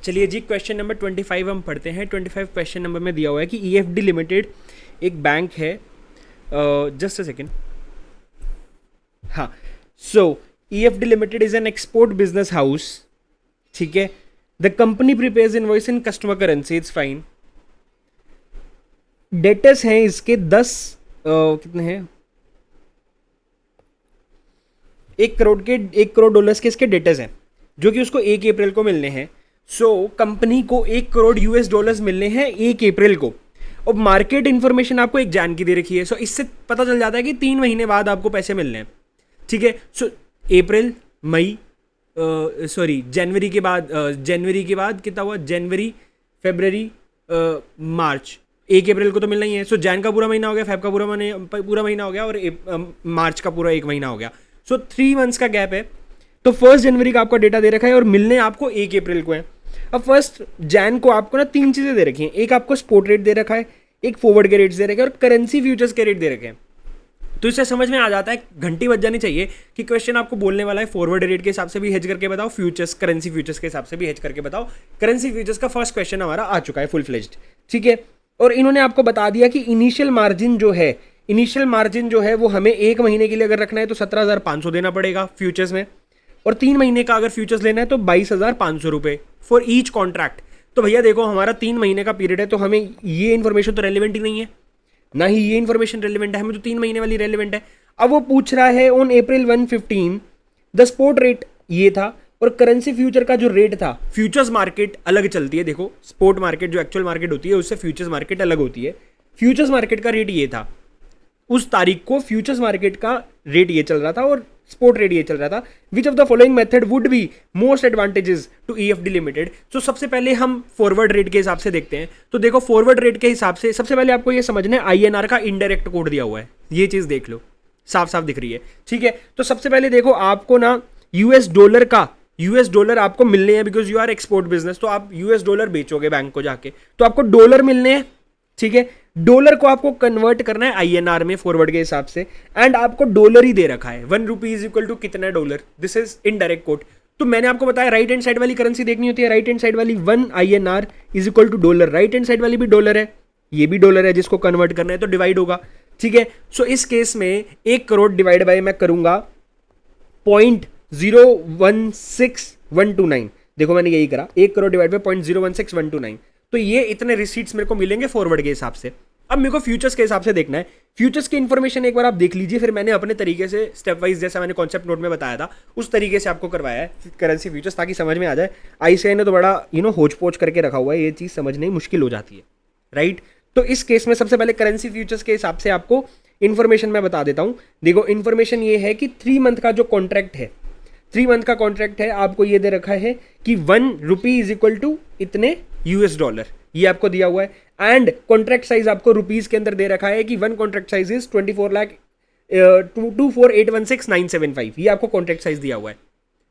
चलिए जी, क्वेश्चन नंबर 25 हम पढ़ते हैं। 25 क्वेश्चन नंबर में दिया हुआ है कि ईएफडी लिमिटेड एक बैंक है, जस्ट अ सेकेंड, हाँ, so EFD limited is an export business house, ठीक है। The company prepares invoice in customer currency, it's fine. Debtors हैं इसके 10 कितने हैं, 1 करोड़ डॉलर्स के इसके डेटर्स हैं जो कि उसको 1 अप्रैल को मिलने हैं। सो कंपनी को 1 करोड़ यूएस डॉलर्स मिलने हैं 1 अप्रैल को। अब मार्केट इंफॉर्मेशन आपको 1 जान की दे रखी है, सो इससे पता चल जाता है कि 3 महीने बाद आपको पैसे मिलने हैं, ठीक है। सो अप्रैल, मई, जनवरी के बाद कितना हुआ, जनवरी, फरवरी, मार्च, 1 अप्रैल को तो मिलना ही है। सो जैन का पूरा महीना हो गया, फेब का पूरा महीना हो गया और मार्च का पूरा 1 महीना हो गया। सो 3 मंथ्स का गैप है। तो 1 जनवरी का आपका डेटा दे रखा है और मिलने आपको 1 अप्रैल को है। अब 1 जैन को आपको ना 3 चीज़ें दे रखी हैं, एक आपको स्पॉट रेट दे रखा है, एक फॉरवर्ड के रेट्स दे रखे हैं और करेंसी फ्यूचर्स के रेट दे रखे हैं। तो इससे समझ में आ जाता है, घंटी बज जानी चाहिए कि क्वेश्चन आपको बोलने वाला है फॉरवर्ड रेट के हिसाब से भी हेज करके बताओ, फ्यूचर्स करेंसी फ्यूचर्स के हिसाब से भी हेज करके बताओ। करेंसी फ्यूचर्स का फर्स्ट क्वेश्चन हमारा आ चुका है फुल फ्लेज्ड, ठीक है। और इन्होंने आपको बता दिया कि इनिशियल मार्जिन जो है वो हमें 1 महीने के लिए अगर रखना है तो 17,500 देना पड़ेगा फ्यूचर्स में, और 3 महीने का अगर फ्यूचर्स लेना है तो 22,500 रुपये फॉर ईच कॉन्ट्रैक्ट। तो भैया देखो हमारा 3 महीने का पीरियड है, तो हमें ये इन्फॉर्मेशन तो रेलिवेंट ही नहीं है, ना ही ये इन्फॉर्मेशन रेलिवेंट है, हमें तो 3 महीने वाली रेलिवेंट है। अब वो पूछ रहा है on April 1 the spot rate ये था और करेंसी फ्यूचर का जो रेट था, फ्यूचर्स मार्केट अलग चलती है, देखो स्पॉट मार्केट जो एक्चुअल मार्केट होती है उससे फ्यूचर्स मार्केट अलग होती है। फ्यूचर्स मार्केट का रेट ये था, उस तारीख को फ्यूचर्स मार्केट का रेट ये चल रहा था और स्पॉट रेट ये चल रहा था। Which of the following method would be most advantageous to EFD limited. So सबसे पहले हम फॉरवर्ड रेट के हिसाब से देखते हैं। तो देखो फॉरवर्ड रेट के हिसाब से सबसे पहले आपको ये समझना है आईएनआर का इनडायरेक्ट कोड दिया हुआ है, ये चीज देख लो, साफ साफ दिख रही है, ठीक है। तो सबसे पहले देखो आपको ना यूएस डॉलर आपको मिलने हैं, because you are export business, तो आप यूएस डॉलर बेचोगे बैंक को जाके, तो आपको डॉलर मिलने हैं, ठीक है। डॉलर को आपको कन्वर्ट करना है आईएनआर में फॉरवर्ड के हिसाब से, एंड आपको डॉलर ही दे रखा है, 1 रुपी इज इक्वल टू कितना dollar, this is indirect code. तो मैंने आपको बताया राइट हैंड साइड वाली करेंसी देखनी होती है, राइट हैंड साइड वाली 1 INR is equal to dollar, right hand side वाली भी डॉलर है, ये भी डॉलर है, जिसको कन्वर्ट करना है तो डिवाइड होगा, ठीक है। सो इस केस में 1 करोड़ डिवाइड बाय मैं करूंगा 0.016129, देखो मैंने यही करा, 1 करोड़ डिवाइड बाय 0.016129, तो ये इतने रिसीट्स मेरे को मिलेंगे फॉरवर्ड के हिसाब से। अब मेरे को फ्यूचर्स के हिसाब से देखना है, फ्यूचर्स की इन्फॉर्मेशन एक बार आप देख लीजिए, फिर मैंने अपने तरीके से स्टेप वाइज जैसा मैंने कॉन्सेप्ट नोट में बताया था उस तरीके से आपको करवाया है करेंसी फ्यूचर्स, ताकि समझ में आ जाए। आईसीआई ने तो बड़ा होच पोच करके रखा हुआ है, ये चीज़ समझने मुश्किल हो जाती है, राइट। तो इस केस में सबसे पहले करेंसी फ्यूचर्स के हिसाब से आपको इन्फॉर्मेशन मैं बता देता हूँ। देखो इन्फॉर्मेशन ये है कि 3 मंथ का जो कॉन्ट्रैक्ट है, 3 मंथ का कॉन्ट्रैक्ट है, आपको ये दे रखा है कि 1 रुपी इज इक्वल टू इतने US डॉलर, ये आपको दिया हुआ है। एंड कॉन्ट्रैक्ट साइज आपको रुपीज के अंदर दे रखा है कि 1 कॉन्ट्रैक्ट साइज इज 24,816,975, ये आपको कॉन्ट्रैक्ट साइज दिया हुआ है,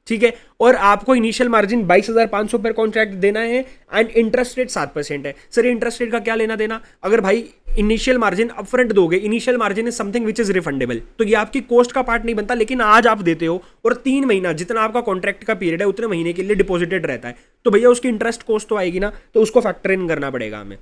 ठीक है। और आपको इनिशियल मार्जिन 22,500 पर कॉन्ट्रैक्ट देना है एंड इंटरेस्ट रेट 7% है। सर इंटरेस्ट रेट का क्या लेना देना, अगर भाई इनिशियल मार्जिन अपफ्रंट दोगे, initial margin is something which is refundable, तो ये आपकी कॉस्ट का पार्ट नहीं बनता, लेकिन आज आप देते हो और 3 महीना जितना आपका कॉन्ट्रैक्ट का पीरियड है उतने महीने के लिए डिपॉजिटेड रहता है, तो भैया उसकी इंटरेस्ट कॉस्ट तो आएगी ना, तो उसको फैक्टर इन करना पड़ेगा हमें,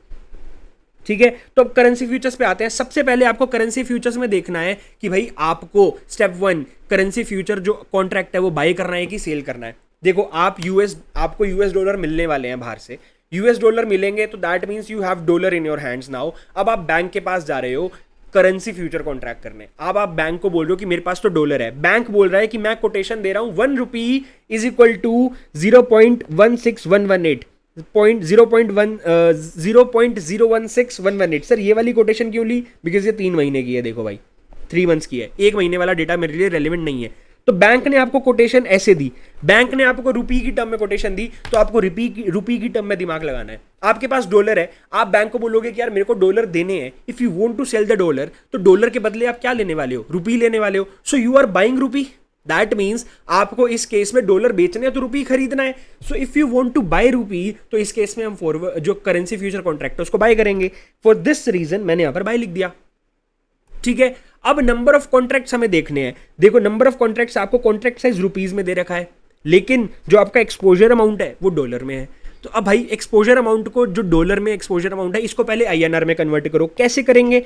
ठीक है। तो अब करेंसी फ्यूचर्स पे आते हैं। सबसे पहले आपको करेंसी फ्यूचर्स में देखना है कि भाई आपको स्टेप 1 करेंसी फ्यूचर जो कॉन्ट्रैक्ट है वो बाय करना है कि सेल करना है। देखो आपको यूएस डॉलर मिलने वाले हैं बाहर से, यूएस डॉलर मिलेंगे तो that means you have dollar in your hands now. अब आप बैंक के पास जा रहे हो करेंसी फ्यूचर कॉन्ट्रैक्ट करने, अब आप बैंक को बोल रहे हो कि मेरे पास तो डॉलर है, बैंक बोल रहा है कि मैं कोटेशन दे रहा हूं 1 rupee is equal to 0.16118 0.016118। Sir ये वाली कोटेशन क्यों ली, बिकॉज ये 3 महीने की है, देखो भाई 3 मंथ्स की है, 1 महीने वाला डेटा मेरे लिए रेलिवेंट नहीं है। तो बैंक ने आपको कोटेशन ऐसे दी, बैंक ने आपको रुपी की टर्म में कोटेशन दी, तो आपको रुपी की टर्म में दिमाग लगाना है। आपके पास डॉलर है, आप बैंक को बोलोगे कि यार मेरे को डॉलर देने हैं, if you want to sell the dollar, तो डॉलर के बदले आप क्या लेने वाले हो, रुपी लेने वाले हो। So you are buying rupee, that means आपको इस केस में डॉलर बेचने हैं तो रुपी खरीदना है। So if you want to buy rupee, तो इस केस में हम फॉरवर्ड जो करेंसी फ्यूचर कॉन्ट्रैक्ट है उसको बाय करेंगे। फॉर दिस रीजन मैंने यहां पर बाय लिख दिया, ठीक है। अब नंबर ऑफ कॉन्ट्रैक्ट्स हमें देखने हैं। देखो नंबर ऑफ कॉन्ट्रैक्ट्स आपको कॉन्ट्रैक्ट साइज रुपीज में दे रखा है, लेकिन जो आपका एक्सपोजर अमाउंट है वो डॉलर में है। तो अब भाई एक्सपोजर अमाउंट को, जो डॉलर में एक्सपोजर अमाउंट है, इसको पहले आईएनआर में कन्वर्ट करो। कैसे करेंगे,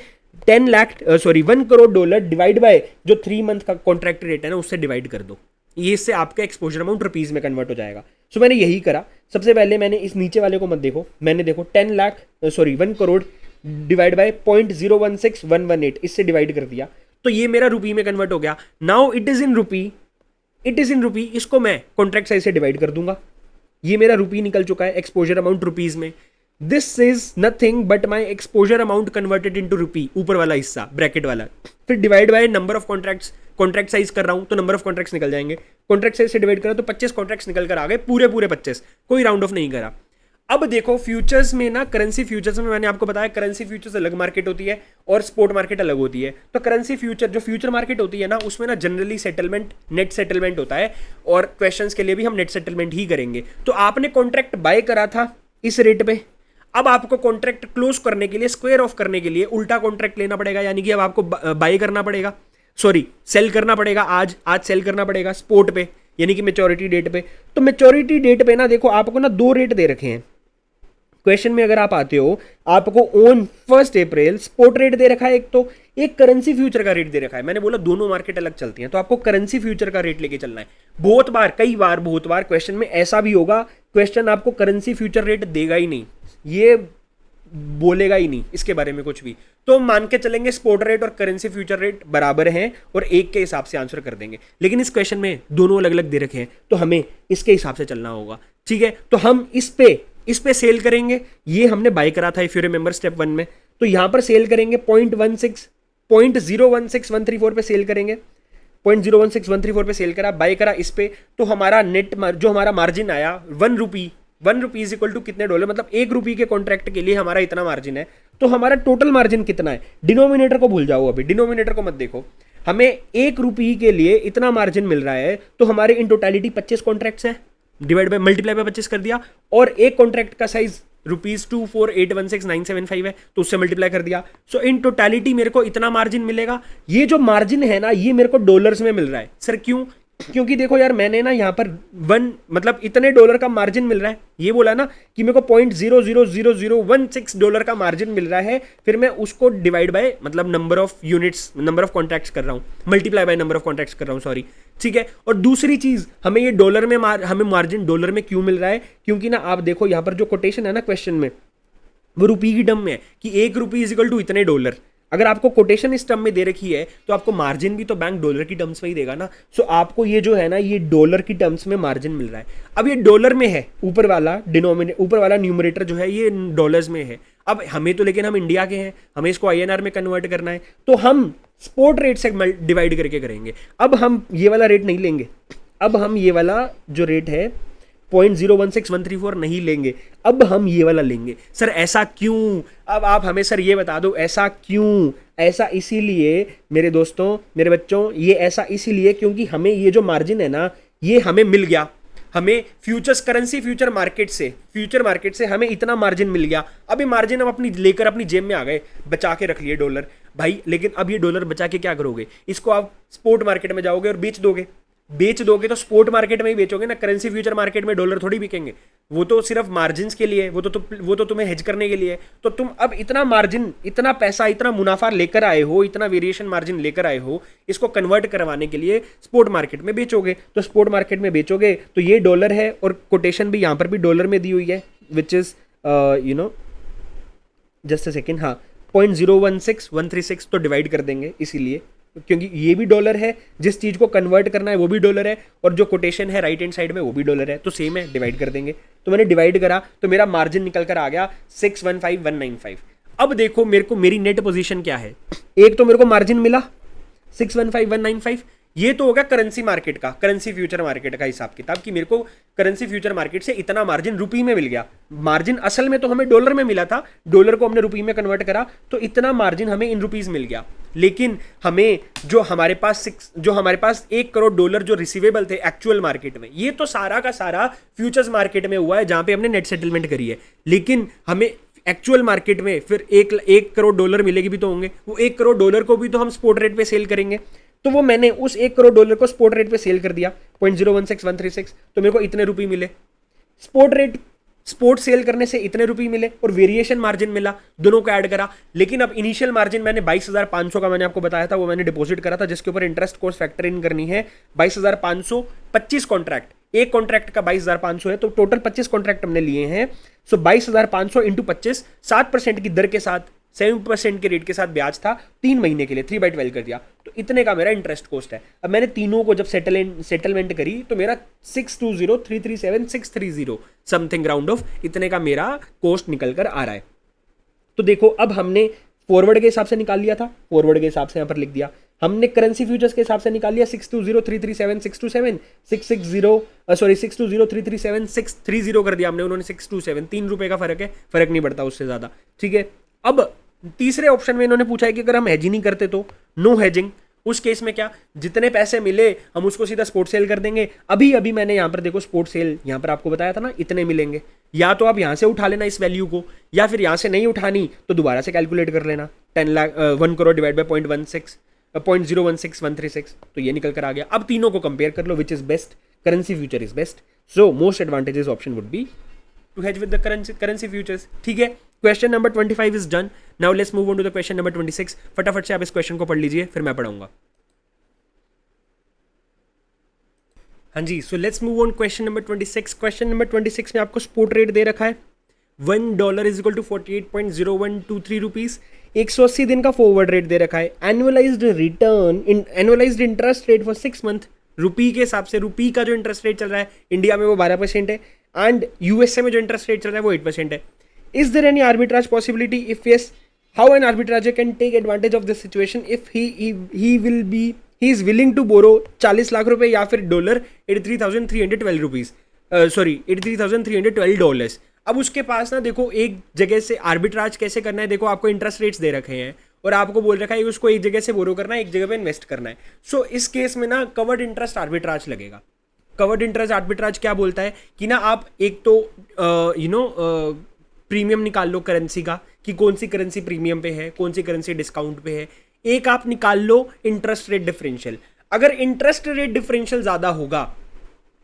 1 करोड़ डॉलर डिवाइड बाय जो 3 मंथ का कॉन्ट्रैक्ट रेट है ना उससे डिवाइड कर दो, ये इससे आपका एक्सपोजर अमाउंट रुपीज में कन्वर्ट हो जाएगा। सो मैंने यही करा। सबसे पहले मैंने इस नीचे वाले को मत देखो, मैंने देखो 1 करोड़ डिवाइड बाय 0.016118 इससे डिवाइड कर दिया, तो ये मेरा रुपी में कन्वर्ट हो गया। नाउ इट इज इन रुपी, इसको मैं कॉन्ट्रैक्ट साइज से डिवाइड कर दूंगा, ये मेरा रुपी निकल चुका है, एक्सपोजर अमाउंट रुपीज में। This is nothing but my exposure amount converted into rupee, ऊपर वाला हिस्सा ब्रैकेट वाला। फिर divide by number of contracts, contract size कर रहा हूं तो नंबर ऑफ कॉन्ट्रैक्ट्स निकल जाएंगे। कॉन्ट्रैक्ट साइज से डिवाइड करा तो 25 कॉन्ट्रैक्ट्स निकल कर आ गए, पूरे 25, कोई राउंड ऑफ नहीं करा। अब देखो फ्यूचर्स में ना, करेंसी फ्यूचर्स में मैंने आपको बताया करेंसी फ्यूचर्स अलग मार्केट होती है और स्पॉट मार्केट अलग होती है। तो करेंसी फ्यूचर, जो फ्यूचर मार्केट होती है ना, उसमें ना जनरली सेटलमेंट नेट सेटलमेंट होता है, और क्वेश्चंस के लिए भी हम नेट सेटलमेंट ही करेंगे। तो आपने कॉन्ट्रैक्ट बाय करा था इस रेट पे, अब आपको कॉन्ट्रैक्ट क्लोज करने के लिए, स्क्वायर ऑफ करने के लिए उल्टा कॉन्ट्रैक्ट लेना पड़ेगा, यानी कि अब आपको बाय करना पड़ेगा, सेल करना पड़ेगा, आज सेल करना पड़ेगा स्पॉट पे, यानी कि मेच्योरिटी डेट पे। तो मेच्योरिटी डेट पे ना देखो आपको ना 2 रेट दे रखे हैं क्वेश्चन में। अगर आप आते हो, आपको ऑन 1 अप्रैल स्पॉट रेट दे रखा है एक, तो एक करेंसी फ्यूचर का रेट दे रखा है। मैंने बोला दोनों मार्केट अलग चलती हैं, तो आपको करेंसी फ्यूचर का रेट लेके चलना है। बहुत बार क्वेश्चन में ऐसा भी होगा, क्वेश्चन आपको करेंसी फ्यूचर रेट देगा ही नहीं, ये बोलेगा ही नहीं इसके बारे में कुछ भी, तो मान के चलेंगे स्पॉट रेट और करेंसी फ्यूचर रेट बराबर हैं और एक के हिसाब से आंसर कर देंगे। लेकिन इस क्वेश्चन में दोनों अलग अलग दे रखे हैं, तो हमें इसके हिसाब से चलना होगा, ठीक है। तो हम इस पे सेल करेंगे, ये हमने बाय करा था इफ यू रिमेंबर स्टेप 1 में, तो यहां पर सेल करेंगे 0.16134 पे सेल करेंगे, 0.016134 पे सेल करा, बाय करा इस पे, तो हमारा नेट जो हमारा मार्जिन आया 1 रुपी इज इक्वल टू कितने डॉलर, मतलब 1 रुपी के कॉन्ट्रैक्ट के लिए हमारा इतना मार्जिन है। तो हमारा टोटल मार्जिन कितना है, डिनोमिनेटर को भूल जाओ, अभी डिनोमिनेटर को मत देखो, हमें 1 रुपी के लिए इतना मार्जिन मिल रहा है, तो हमारे इन टोटलिटी 25 कॉन्ट्रैक्ट्स हैं, डिवाइड बाय मल्टीप्लाई बाय 25 कर दिया, और एक कॉन्ट्रैक्ट का साइज ₹24816,975 है, तो उससे मल्टीप्लाई कर दिया। सो इन टोटलिटी मेरे को इतना मार्जिन मिलेगा। ये जो मार्जिन है ना, ये मेरे को डॉलर्स में मिल रहा है। सर क्यों? क्योंकि देखो यार, मैंने ना यहाँ पर मतलब इतने डॉलर का मार्जिन मिल रहा है, ये बोला ना कि मेरे को $0.000016 का मार्जिन मिल रहा है, फिर मैं उसको डिवाइड बाय मतलब number of units, number of contracts कर रहा हूँ, multiply by number of contracts कर रहा हूँ, सॉरी, ठीक है। और दूसरी चीज, हमें ये डॉलर में हमें मार्जिन डॉलर में क्यों मिल रहा है, क्योंकि ना आप देखो यहाँ पर जो कोटेशन है ना क्वेश्चन में, वो रुपी की टर्म में है कि 1 रुपी इज इक्वल टू इतने डॉलर। अगर आपको कोटेशन इस टर्म में दे रखी है, तो आपको मार्जिन भी तो बैंक डॉलर की टर्म्स में ही देगा ना। सो आपको ये जो है ना, ये डॉलर की टर्म्स में मार्जिन मिल रहा है। अब ये डॉलर में है, ऊपर वाला न्यूमरेटर जो है ये डॉलर्स में है। अब हमें तो, लेकिन हम इंडिया के हैं, हमें इसको आईएनआर में कन्वर्ट करना है, तो हम स्पॉट रेट से डिवाइड करके करेंगे। अब हम ये वाला रेट नहीं लेंगे, अब हम ये वाला जो रेट है 0.016134 नहीं लेंगे, अब हम ये वाला लेंगे। सर ऐसा क्यों? अब आप हमें सर ये बता दो, ऐसा क्यों? ऐसा इसीलिए मेरे दोस्तों, मेरे बच्चों, ये ऐसा इसीलिए क्योंकि हमें ये जो मार्जिन है ना, ये हमें मिल गया। हमें फ्यूचर्स करेंसी फ्यूचर मार्केट से हमें इतना मार्जिन मिल गया। अब ये मार्जिन हम लेकर अपनी जेब में आ गए, बचा के रख लिए डॉलर भाई। लेकिन अब ये डॉलर बचा के क्या करोगे? इसको आप स्पॉट मार्केट में जाओगे और बेच दोगे तो स्पॉट मार्केट में ही बेचोगे ना, करेंसी फ्यूचर मार्केट में डॉलर थोड़ी बिकेंगे। वो तो सिर्फ मार्जिन के लिए, वो तो तुम्हें हेज करने के लिए। तो तुम अब इतना मार्जिन, इतना पैसा, इतना मुनाफा लेकर आए हो, इतना वेरिएशन मार्जिन लेकर आए हो, इसको कन्वर्ट करवाने के लिए स्पॉट मार्केट में बेचोगे। तो स्पॉट मार्केट में बेचोगे तो ये डॉलर है, और कोटेशन भी यहाँ पर भी डॉलर में दी हुई है, which is just a second, हाँ 0.016136, तो डिवाइड कर देंगे इसीलिए, क्योंकि ये भी डॉलर है, जिस चीज को कन्वर्ट करना है वो भी डॉलर है, और जो कोटेशन है राइट हैंड साइड में वो भी डॉलर है, तो सेम है, डिवाइड कर देंगे। तो मैंने डिवाइड करा तो मेरा मार्जिन निकल कर आ गया 615195। अब देखो मेरे को मेरी नेट पोजीशन क्या है। एक तो मेरे को मार्जिन मिला 615195, ये तो होगा करेंसी मार्केट का, करेंसी फ्यूचर मार्केट का हिसाब किताब कि मेरे को करेंसी फ्यूचर मार्केट से इतना मार्जिन रुपी में मिल गया। मार्जिन असल में तो हमें डॉलर में मिला था, डॉलर को हमने रुपी में कन्वर्ट करा तो इतना मार्जिन हमें इन रुपीज मिल गया। लेकिन हमें जो हमारे पास 1 करोड़ डॉलर जो रिसीवेबल थे एक्चुअल मार्केट में, ये तो सारा का सारा फ्यूचर्स मार्केट में हुआ है जहां पे हमने नेट सेटलमेंट करी है। लेकिन हमें एक्चुअल मार्केट में फिर 1 करोड़ डॉलर मिलेगी भी तो होंगे, वो 1 करोड़ डॉलर को भी तो हम स्पॉट रेट पे सेल करेंगे। तो वो मैंने उस 1 करोड़ डॉलर को स्पॉट रेट पे सेल कर दिया 0.016136, तो मेरे को इतने रुपए मिले। स्पोर्ट सेल करने से इतने रुपए मिले और वेरिएशन मार्जिन मिला, दोनों को ऐड करा। लेकिन अब इनिशियल मार्जिन मैंने 22,500 का मैंने आपको बताया था, वो मैंने डिपॉजिट करा था जिसके ऊपर इंटरेस्ट कोर्स फैक्टर इन करनी है 22,500, 25 कॉन्ट्रैक्ट, एक कॉन्ट्रैक्ट का 22,500 है तो टोटल 25 कॉन्ट्रैक्ट हमने लिए हैं। सो 22,500 इंटू 25, 7% की दर के साथ, 7% के रेट के साथ ब्याज था 3 महीने के लिए, 3/12 कर दिया, तो इतने का मेरा इंटरेस्ट कॉस्ट है। अब मैंने तीनों को जब सेटलमेंट करी तो मेरा 620,337,630 समथिंग राउंड ऑफ इतने का मेरा कॉस्ट निकल कर आ रहा है। तो देखो अब हमने फॉरवर्ड के हिसाब से निकाल लिया था, फॉरवर्ड के हिसाब से यहां पर लिख दिया। हमने करेंसी फ्यूचर्स के हिसाब से निकाल लिया 620,337,627, 620,337,630 कर दिया हमने, उन्होंने 627, 3 रुपए का फर्क है, फर्क नहीं पड़ता उससे ज्यादा, ठीक है। अब तीसरे ऑप्शन में इन्होंने पूछा है कि अगर हम हेजिंग नहीं करते तो नो हेजिंग, उस केस में क्या, जितने पैसे मिले हम उसको सीधा स्पोर्ट सेल कर देंगे। अभी अभी मैंने यहां पर देखो स्पोर्ट सेल यहां पर आपको बताया था ना, इतने मिलेंगे, या तो आप यहां से उठा लेना इस वैल्यू को, या फिर यहां से नहीं उठानी तो दोबारा से कैलकुलेट कर लेना 1 करोड़ डिवाइड बाय 0.016136, तो ये निकल कर आ गया। अब तीनों को कंपेयर कर लो, which is best, currency future is best, so most advantageous option would be to hedge with the currency futures, ठीक है। Question number 25 is done. Now let's move on to the question number 26। फटाफट से आप इस question को पढ़ लीजिए, फिर मैं पढ़ाऊंगा। हाँ जी, so let's move on question number 26। Question number 26 में आपको स्पॉट रेट दे रखा है $1 इज इक्वल टू 48.0123 रुपीज, 180 दिन का फॉरवर्ड रेट दे रखा है। Annualized interest rate for 6 month, rupee के हिसाब से, रुपी का जो इंटरेस्ट रेट चल रहा है इंडिया में वो 12% है, एंड यूएसए में जो इंटरेस्ट रेट चल रहा है वो 8% है। Is there any arbitrage possibility, if yes how an arbitrageur can take advantage of this situation if he is willing to borrow 40 lakh रुपए या फिर डॉलर 83,312 रुपीज, सॉरी $83,312। अब उसके पास ना देखो एक जगह से आर्बिट्राज कैसे करना है, देखो आपको इंटरेस्ट रेट्स दे रखे हैं और आपको बोल रखा है उसको एक जगह से बोरो करना है, एक जगह पे इन्वेस्ट करना है। सो इस केस में ना कवर्ड इंटरेस्ट आर्बिट्राज लगेगा। कवर्ड इंटरेस्ट आर्बिट्राज क्या बोलता है कि ना आप एक तो प्रीमियम निकाल लो करेंसी का कि कौन सी करेंसी प्रीमियम पे है, कौन सी करेंसी डिस्काउंट पे है। एक आप निकाल लो इंटरेस्ट रेट डिफरेंशियल। अगर इंटरेस्ट रेट डिफरेंशियल ज्यादा होगा,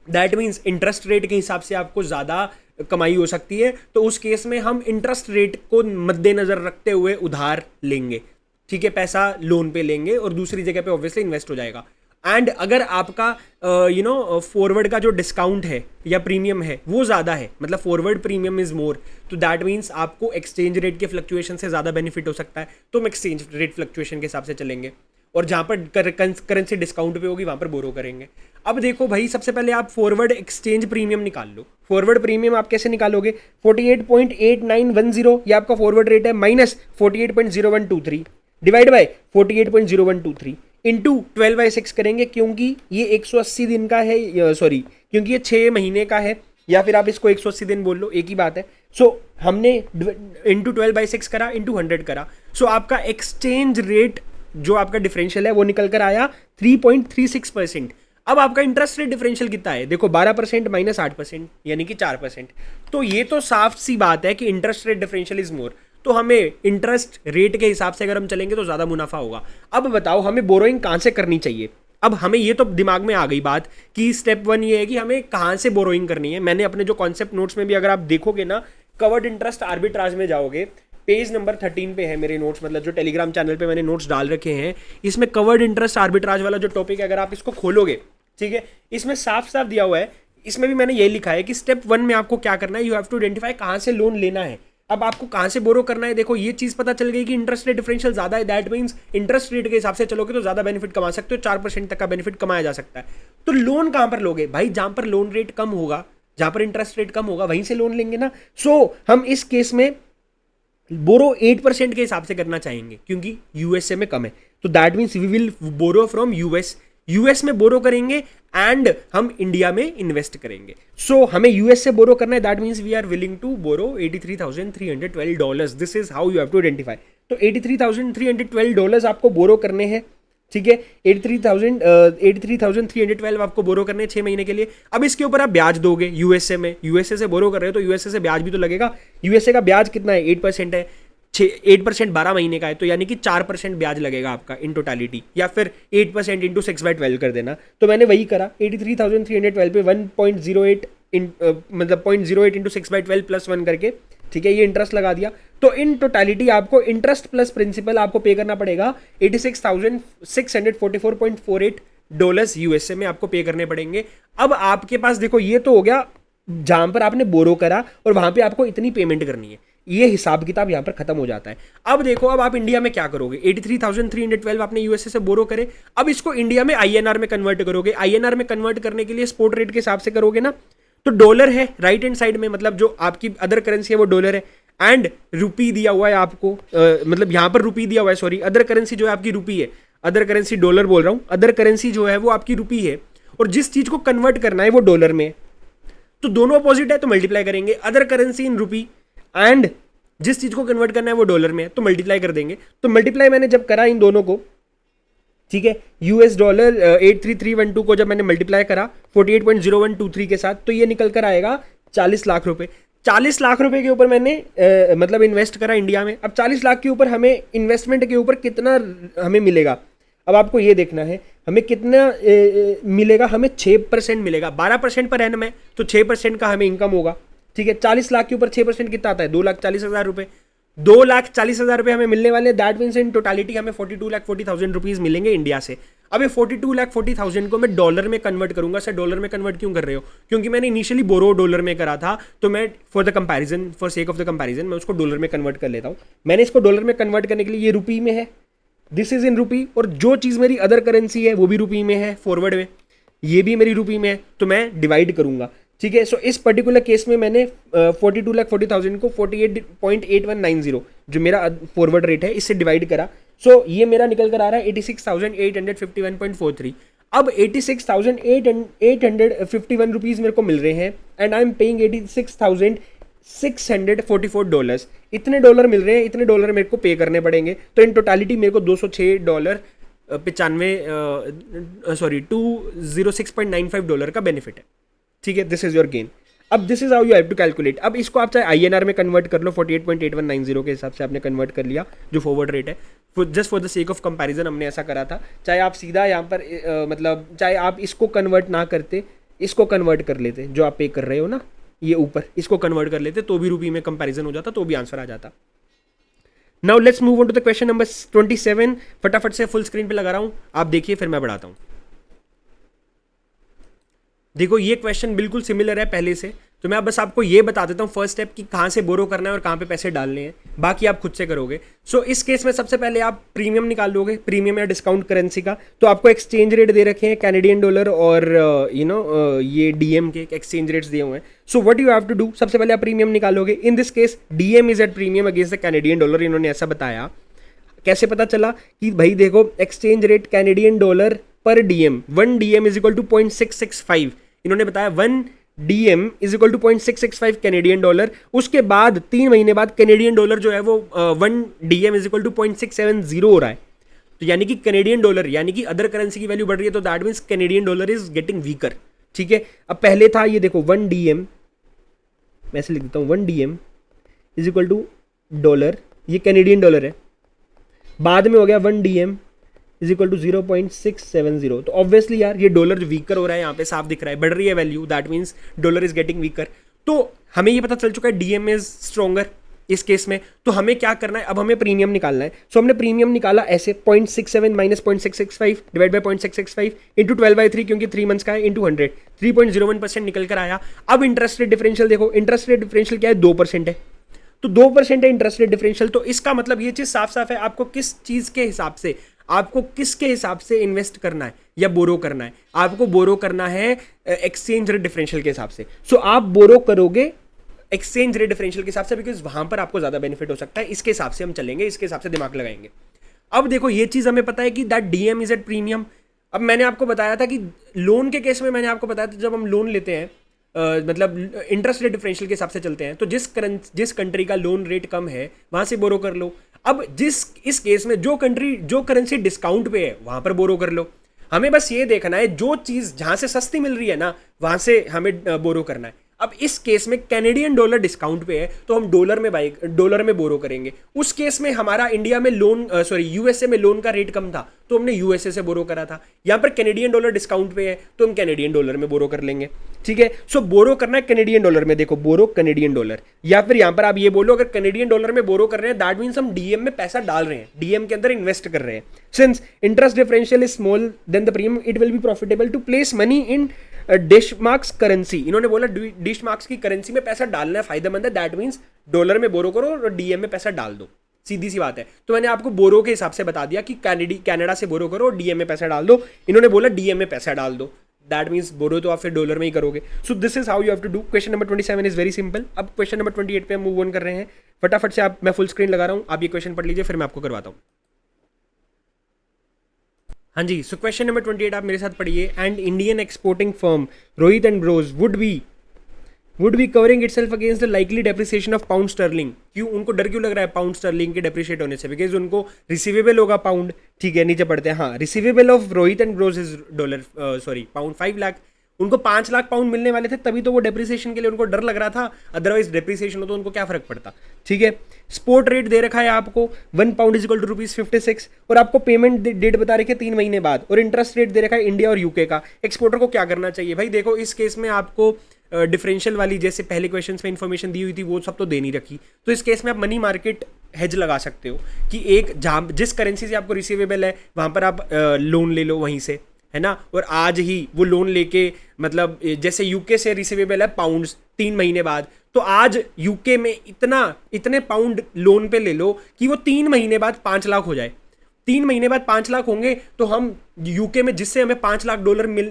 दैट मीन्स इंटरेस्ट रेट के हिसाब से आपको ज्यादा कमाई हो सकती है, तो उस केस में हम इंटरेस्ट रेट को मद्देनजर रखते हुए उधार लेंगे, ठीक है, पैसा लोन पे लेंगे और दूसरी जगह पे ऑब्वियसली इन्वेस्ट हो जाएगा। एंड अगर आपका फॉरवर्ड का जो डिस्काउंट है या प्रीमियम है वो ज़्यादा है, मतलब फॉरवर्ड प्रीमियम इज मोर, तो दैट मीन्स आपको एक्सचेंज रेट के फ्लक्चुएशन से ज़्यादा बेनिफिट हो सकता है, तो हम एक्सचेंज रेट फ्लक्चुएशन के हिसाब से चलेंगे और जहाँ पर करेंसी डिस्काउंट पे होगी वहाँ पर बोरो करेंगे। अब देखो भाई, सबसे पहले आप फॉरवर्ड एक्सचेंज प्रीमियम निकाल लो। फॉरवर्ड प्रीमियम आप कैसे निकालोगे, 48.8910 ये आपका फॉरवर्ड रेट है, माइनस 48.0123 डिवाइड बाय 48.0123 इंटू 12/6 करेंगे, क्योंकि ये 180 दिन का है, सॉरी क्योंकि ये 6 महीने का है, या फिर आप इसको 180 दिन बोल लो, एक ही बात है। सो हमने इंटू 12/6 करा, इंटू 100 करा, सो आपका एक्सचेंज रेट जो आपका डिफरेंशियल है वो निकल कर आया 3.36%। अब आपका इंटरेस्ट रेट डिफरेंशियल कितना है, देखो 12% माइनस 8% यानी कि 4%। तो ये तो साफ सी बात है कि interest rate differential is more, तो हमें इंटरेस्ट रेट के हिसाब से अगर हम चलेंगे तो ज़्यादा मुनाफा होगा। अब बताओ हमें बोरोइंग कहाँ से करनी चाहिए। अब हमें ये तो दिमाग में आ गई बात कि स्टेप 1 ये है कि हमें कहाँ से बोरोइंग करनी है। मैंने अपने जो कॉन्सेप्ट नोट्स में भी अगर आप देखोगे ना, कवर्ड इंटरेस्ट आर्बिट्राज में जाओगे, पेज नंबर 13 पे है मेरे नोट्स, मतलब जो टेलीग्राम चैनल पे मैंने नोट्स डाल रखे हैं, इसमें कवर्ड इंटरेस्ट आर्बिट्राज वाला जो टॉपिक है अगर आप इसको खोलोगे, ठीक है, इसमें साफ साफ दिया हुआ है, इसमें भी मैंने यही लिखा है कि स्टेप 1 में आपको क्या करना है, यू हैव टू आइडेंटिफाई कहाँ से लोन लेना है। अब आपको कहाँ से बोरो करना है, देखो ये चीज़ पता चल गई कि इंटरेस्ट रेट डिफरेंशियल ज़्यादा है, दैट मीन्स इंटरेस्ट रेट के हिसाब से चलोगे तो ज़्यादा बेनिफिट कमा सकते हो, 4% तक का बेनिफिट कमाया जा सकता है। तो लोन कहाँ पर लोगे भाई, जहाँ पर लोन रेट कम होगा, जहाँ पर इंटरेस्ट रेट कम होगा वहीं से लोन लेंगे ना। सो हम इस केस में बोरो 8% के हिसाब से करना चाहेंगे क्योंकि यूएसए में कम है, तो that means we will borrow from US. US में बोरो करेंगे एंड हम इंडिया में इन्वेस्ट करेंगे. सो हमें यूएस से बोरो करना है, that means we are willing to borrow $83,312. This is how you have to identify. तो $83,312 आपको बोरो करने हैं, ठीक है. 83,312 आपको बोरो करने हैं 6 महीने के लिए. अब इसके ऊपर आप ब्याज दोगे यूएसए में, यूएसए से बोरो कर रहे हो तो यूएसए से ब्याज भी तो लगेगा. यूएसए का ब्याज कितना है? 8% है. 8% 12 महीने का है, तो यानी कि 4% ब्याज लगेगा आपका इन टोटलिटी, या फिर 8% इंटू 6/12 कर देना. तो मैंने वही करा. 83,312 पे 1.08 मतलब 0.08 इंटू 6/12 प्लस 1 करके, ठीक है, ये इंटरेस्ट लगा दिया. तो इन टोटलिटी आपको इंटरेस्ट प्लस प्रिंसिपल आपको पे करना पड़ेगा $86,644.48 यूएसए में आपको पे करने पड़ेंगे. अब आपके पास देखो ये तो हो गया जहां पर आपने बोरो करा और वहां पे आपको इतनी पेमेंट करनी है, ये हिसाब किताब यहां पर खत्म हो जाता है. अब देखो अब आप इंडिया में क्या करोगे. 83,312 आपने यूएसए से बोरो करे, अब इसको इंडिया में आईएनआर में कन्वर्ट करोगे. आईएनआर में कन्वर्ट करने के लिए स्पॉट रेट के हिसाब से करोगे ना, तो डॉलर है राइट हैंड साइड में, मतलब जो आपकी अदर करेंसी है वो डॉलर है, एंड रुपी दिया हुआ है आपको, मतलब यहां पर रुपी दिया हुआ है, सॉरी अदर करेंसी जो है आपकी रुपी है, अदर करेंसी डॉलर बोल रहा हूं, अदर करेंसी जो है वो आपकी रुपी है, और जिस चीज को कन्वर्ट करना है वो डॉलर में, तो दोनों अपोजिट है तो मल्टीप्लाई करेंगे. Other currency in rupee and जिस चीज को कन्वर्ट करना है वो डॉलर में है तो मल्टीप्लाई कर देंगे. तो मल्टीप्लाई मैंने जब करा इन दोनों को, ठीक है, यूएस डॉलर 83312 को जब मैंने मल्टीप्लाई करा 48.0123 के साथ, तो ये निकल कर आएगा 40 लाख रुपए. 40 लाख रुपए के ऊपर मैंने मतलब इन्वेस्ट करा इंडिया में. अब 40 लाख के ऊपर हमें इन्वेस्टमेंट के ऊपर कितना हमें मिलेगा, अब आपको ये देखना है हमें कितना मिलेगा. हमें 6% मिलेगा. 12% पर एनम है तो 6% का हमें इनकम होगा, ठीक है. 40 लाख के ऊपर 6% कितना आता है? 2,40,000 रुपए. 2,40,000 रुपए हमें मिलने वाले. दैट मीन्स इन टोटलिटी हमें 42,40,000 रुपीज मिलेंगे इंडिया से. अब ये 42,40,000 को मैं डॉलर में कन्वर्ट करूंगा. सर डॉलर में कन्वर्ट क्यों कर रहे हो? क्योंकि मैंने इनिशियली बोरो डॉलर में करा था, तो मैं for the comparison, for sake of the comparison मैं उसको डॉलर में कन्वर्ट कर लेता हूं. मैंने इसको डॉलर में कन्वर्ट करने के लिए, ये रुपी में है, दिस इज इन रुपी, और जो चीज़ मेरी अदर करेंसी है वो भी रुपी में है फॉरवर्ड में, ये भी मेरी रुपी में है, तो मैं डिवाइड करूंगा, ठीक है. सो इस पर्टिकुलर केस में मैंने 42,40,000 को 48.8190 जो मेरा फॉरवर्ड रेट है इससे डिवाइड करा. सो ये मेरा निकल कर आ रहा है 86,851.43. अब 86,851 रुपीज़ मेरे को मिल रहे हैं एंड आई एम पेइंग $86,644. इतने डॉलर मिल रहे हैं, इतने डॉलर मेरे को पे करने पड़ेंगे. तो इन टोटलिटी मेरे को $206.95 का बेनिफिट है, ठीक है. This is your gain. अब this is how you have to calculate. अब इसको आप चाहे आईएनआर में कन्वर्ट कर लो, 48.8190 के हिसाब से आपने कन्वर्ट कर लिया जो फॉरवर्ड रेट है. Just for the sake of comparison हमने ऐसा करा था. चाहे आप सीधा यहाँ पर मतलब चाहे आप इसको कन्वर्ट ना करते, इसको कन्वर्ट कर लेते, जो आप पे कर रहे हो ना ये ऊपर, इसको कन्वर्ट कर लेते तो भी रुपी में कंपैरिजन हो जाता, तो भी आंसर आ जाता. Now let's move on to the question number 27. फटाफट से फुल स्क्रीन पे लगा रहा हूं, आप देखिए फिर मैं बढ़ाता हूं. देखो ये क्वेश्चन बिल्कुल सिमिलर है पहले से, तो मैं अब बस आपको ये बता देता हूँ फर्स्ट स्टेप कि कहाँ से बोरो करना है और कहाँ पे पैसे डालने हैं, बाकी आप खुद से करोगे. सो इस केस में सबसे पहले आप प्रीमियम निकाल लोगे, प्रीमियम या डिस्काउंट करेंसी का. तो आपको एक्सचेंज रेट दे रखे हैं कैनेडियन डॉलर और ये डीएम के एक्सचेंज रेट्स दिए हुए हैं. So what you have to do, सबसे पहले आप प्रीमियम निकालोगे. In this case DM is at premium against the Canadian dollar, इन्होंने ऐसा बताया. कैसे पता चला कि भाई देखो एक्सचेंज रेट कैनेडियन डॉलर पर DM, 1 DM is equal to 0.665, इन्होंने बताया 1 DM is equal to 0.665 Canadian dollar. उसके बाद 3 महीने बाद कैनेडियन डॉलर जो है वो 1 डीएम इज इक्वल टू 0.670 हो रहा है. तो यानी कि कैनेडियन डॉलर यानी कि अदर करेंसी की वैल्यू बढ़ रही है, तो that means Canadian dollar is getting weaker, ठीक है. अब पहले था ये देखो 1 डीएम, मैं ऐसे लिख देता हूँ 1 DM is equal to dollar, ये कैनेडियन डॉलर है. बाद में हो गया 1 डीएम इज इक्वल टू 0.670. तो ऑब्वियसली यार ये डॉलर जो वीकर हो रहा है, यहाँ पे साफ दिख रहा है बढ़ रही है value, that means dollar is getting weaker. तो हमें ये पता चल चुका है डीएम इज स्ट्रॉन्गर इस केस में. तो हमें क्या करना है, अब हमें प्रीमियम निकालना है. सो हमने प्रीमियम निकाला ऐसे 0.67 माइनस 0.665 डिवाइड बाई 0.665 इंटू 12/3 क्योंकि 3 मंथ्स का है इंटू 100, 3.01% निकल कर आया. अब इंटरेस्ट रेट डिफरेंशियल देखो, इंटरेस्ट रेट डिफरेंशियल क्या है, 2% है. तो 2% है इंटरेस्ट रेट डिफरेंशियल. तो इसका मतलब ये चीज साफ साफ है, आपको किस चीज के हिसाब से, आपको किसके हिसाब से इन्वेस्ट करना है या बोरो करना है. आपको बोरो करना है एक्सचेंज रेट डिफरेंशियल के हिसाब से. सो आप बोरो करोगे एक्सचेंज रेट डिफरेंशियल के हिसाब से, बिकॉज वहां पर आपको ज्यादा बेनिफिट हो सकता है. इसके हिसाब से हम चलेंगे, इसके हिसाब से दिमाग लगाएंगे. अब देखो ये चीज हमें पता है कि that DM is at premium. अब मैंने आपको बताया था कि लोन के केस में मैंने आपको बताया था जब हम लोन लेते हैं मतलब इंटरेस्ट रेट डिफरेंशियल के हिसाब से चलते हैं, तो जिस कंट्री का लोन रेट कम है वहां से बोरो कर लो। अब इस केस में जो करेंसी डिस्काउंट पे है वहां पर बोरो कर लो। हमें बस ये देखना है जो चीज जहां से सस्ती मिल रही है ना वहां से हमें बोरो करना है। अब इस केस में कैनेडियन डॉलर डिस्काउंट पे है तो हम डॉलर में बोरो करेंगे। उस केस में हमारा इंडिया में लोन यूएसए में लोन का रेट कम था तो हमने यूएसए से बोरो करा था। यहां पर कैनेडियन डॉलर डिस्काउंट पे है तो हम कैनेडियन डॉलर में बोरो कर लेंगे। ठीक है, सो बोरो करना है कैनेडियन डॉलर में, देखो बोरो कैनेडियन डॉलर, या फिर यहां पर आप ये बोलो अगर कैनेडियन डॉलर में बोरो कर रहे हैं दैट मींस हम डीएम में पैसा डाल रहे हैं, डीएम के अंदर इन्वेस्ट कर रहे हैं। Since interest differential is small than the premium it will be profitable to place money in deutschmarks currency. इन्होंने बोला डिशमार्क्स की करेंसी में पैसा डालना है फायदेमंद है, दैट मींस डॉलर में बोरो करो और डीएम में पैसा डाल दो, सीधी सी बात है। तो मैंने आपको बोरो के हिसाब से बता दिया कि कनाडा से बोरो करो और डीएम में पैसा डाल दो। इन्होंने बोला डीएम में पैसा डाल दो, दैट मींस बोरो तो आप फिर डॉलर में ही करोगे। So this is how you have to do. Question number 27 is very simple. अब क्वेश्चन नंबर 28 पे हम मूव ऑन कर रहे हैं। फटाफट से मैं फुल स्क्रीन लगा रहा हूं, आप ये क्वेश्चन पढ़ लीजिए फिर मैं आपको करवाता हूं। हाँ जी, सो क्वेश्चन नंबर 28 आप मेरे साथ पढ़िए। And Indian exporting firm Rohit and bros would be covering itself against the likely depreciation of pound sterling. क्यों उनको डर क्यों लग रहा है पाउंड स्टर्लिंग के डेप्रिशिएट होने से? बिकॉज उनको रिसीवेबल होगा पाउंड। ठीक है, नीचे पढ़ते हैं। हाँ, receivable of Rohit and bros is pound 5 lakh. उनको 5 लाख पाउंड मिलने वाले थे तभी तो वो डेप्रिसिएशन के लिए उनको डर लग रहा था, अदरवाइज डेप्रिसिएशन हो तो उनको क्या फर्क पड़ता। ठीक है, स्पोर्ट रेट दे रखा है आपको 1 पाउंड इज इक्वल टू ₹56 और आपको पेमेंट डेट बता रखे 3 महीने बाद, और इंटरेस्ट रेट दे रखा है इंडिया और यूके का। एक्सपोर्टर को क्या करना चाहिए भाई? देखो इस केस में आपको डिफरेंशियल वाली जैसे पहले क्वेश्चन में इन्फॉर्मेशन दी हुई थी वो सब तो दे नहीं रखी, तो इस केस में आप मनी मार्केट हेज लगा सकते हो कि एक जहाँ जिस करेंसी से आपको रिसीवेबल है वहां पर आप लोन ले लो वहीं से, है ना। और आज ही वो लोन लेके मतलब जैसे यूके से रिसीवेबल है पाउंड्स 3 महीने बाद, तो आज यूके में इतने पाउंड लोन पे ले लो कि वो 3 महीने बाद 5 लाख हो जाए। 3 महीने बाद 5 लाख होंगे तो हम यूके में जिससे हमें 5 लाख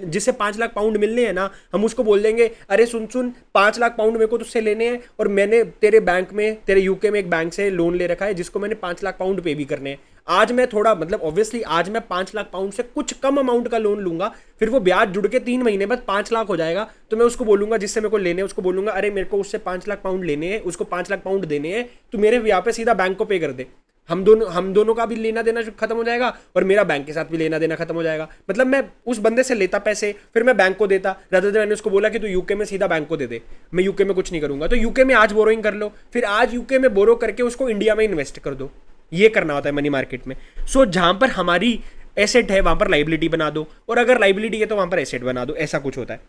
जिससे 5 लाख पाउंड मिलने हैं ना, हम उसको बोल देंगे अरे सुन 5 लाख पाउंड मेरे को तुझसे लेने हैं और मैंने तेरे यूके में एक बैंक से लोन ले रखा है जिसको मैंने 5 लाख पाउंड पे भी करने हैं। आज मैं थोड़ा मतलब ऑब्वियसली आज मैं 5 लाख पाउंड से कुछ कम अमाउंट का लोन लूंगा, फिर वो ब्याज जुड़ के 3 महीने बाद 5 लाख हो जाएगा, तो मैं उसको बोलूंगा जिससे मेरे को लेने हैं उसको बोलूंगा अरे मेरे को उससे 5 लाख पाउंड लेने हैं, उसको 5 लाख पाउंड देने हैं, तो मेरे यहाँ पे सीधा बैंक को पे कर दे। हम दोनों का भी लेना देना खत्म हो जाएगा और मेरा बैंक के साथ भी लेना देना खत्म हो जाएगा। मतलब मैं उस बंदे से लेता पैसे फिर मैं बैंक को देता, रादर देन मैंने उसको बोला कि तू यूके में सीधा बैंक को दे दे, मैं यूके में कुछ नहीं करूंगा। तो यूके में आज बोरोइंग कर लो, फिर आज यूके में बोरो करके उसको इंडिया में इन्वेस्ट कर दो। ये करना होता है मनी मार्केट में। सो जहां पर हमारी एसेट है वहां पर लाइबिलिटी बना दो, और अगर लाइबिलिटी है तो वहां पर एसेट बना दो, ऐसा कुछ होता है।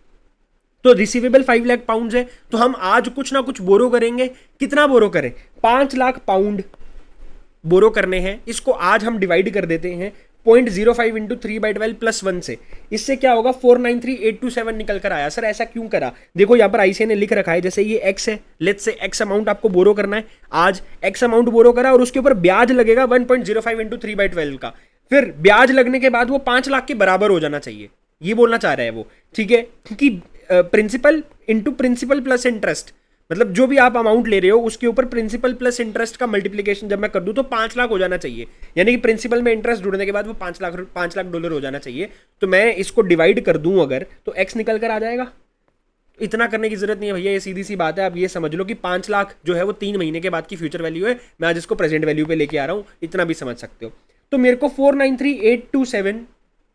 तो रिसीवेबल 5 लाख पाउंड है तो हम आज कुछ ना कुछ बोरो करेंगे। कितना बोरो करें? 5 लाख पाउंड बोरो करने हैं। इसको आज हम डिवाइड कर देते हैं 0.05 इंटू 3/12 प्लस 1 से। इससे क्या होगा? 493827 निकल कर आया। सर ऐसा क्यों करा? देखो यहाँ पर आईसीए ने लिख रखा है जैसे ये एक्स है, लेट्स से एक्स अमाउंट आपको बोरो करना है, आज एक्स अमाउंट बोरो करा और उसके ऊपर ब्याज लगेगा 1.05 इंटू 3/12 का। फिर ब्याज लगने के बाद वो 5 लाख के बराबर हो जाना चाहिए, ये बोलना चाह रहा है वो। ठीक है, क्योंकि principal into principal plus interest, मतलब जो भी आप अमाउंट ले रहे हो उसके ऊपर प्रिंसिपल प्लस इंटरेस्ट का मल्टीप्लिकेशन जब मैं कर दूं तो 5 लाख हो जाना चाहिए, यानी कि प्रिंसिपल में इंटरेस्ट जुड़ने के बाद वो 5 लाख डॉलर हो जाना चाहिए। तो मैं इसको डिवाइड कर दूं अगर, तो एक्स निकल कर आ जाएगा। इतना करने की जरूरत नहीं है भैया, ये सीधी सी बात है। आप ये समझ लो कि 5 लाख जो है वो 3 महीने के बाद की फ्यूचर वैल्यू है, मैं आज इसको प्रेजेंट वैल्यू पे लेके आ रहा हूं, इतना भी समझ सकते हो। तो मेरे को 493827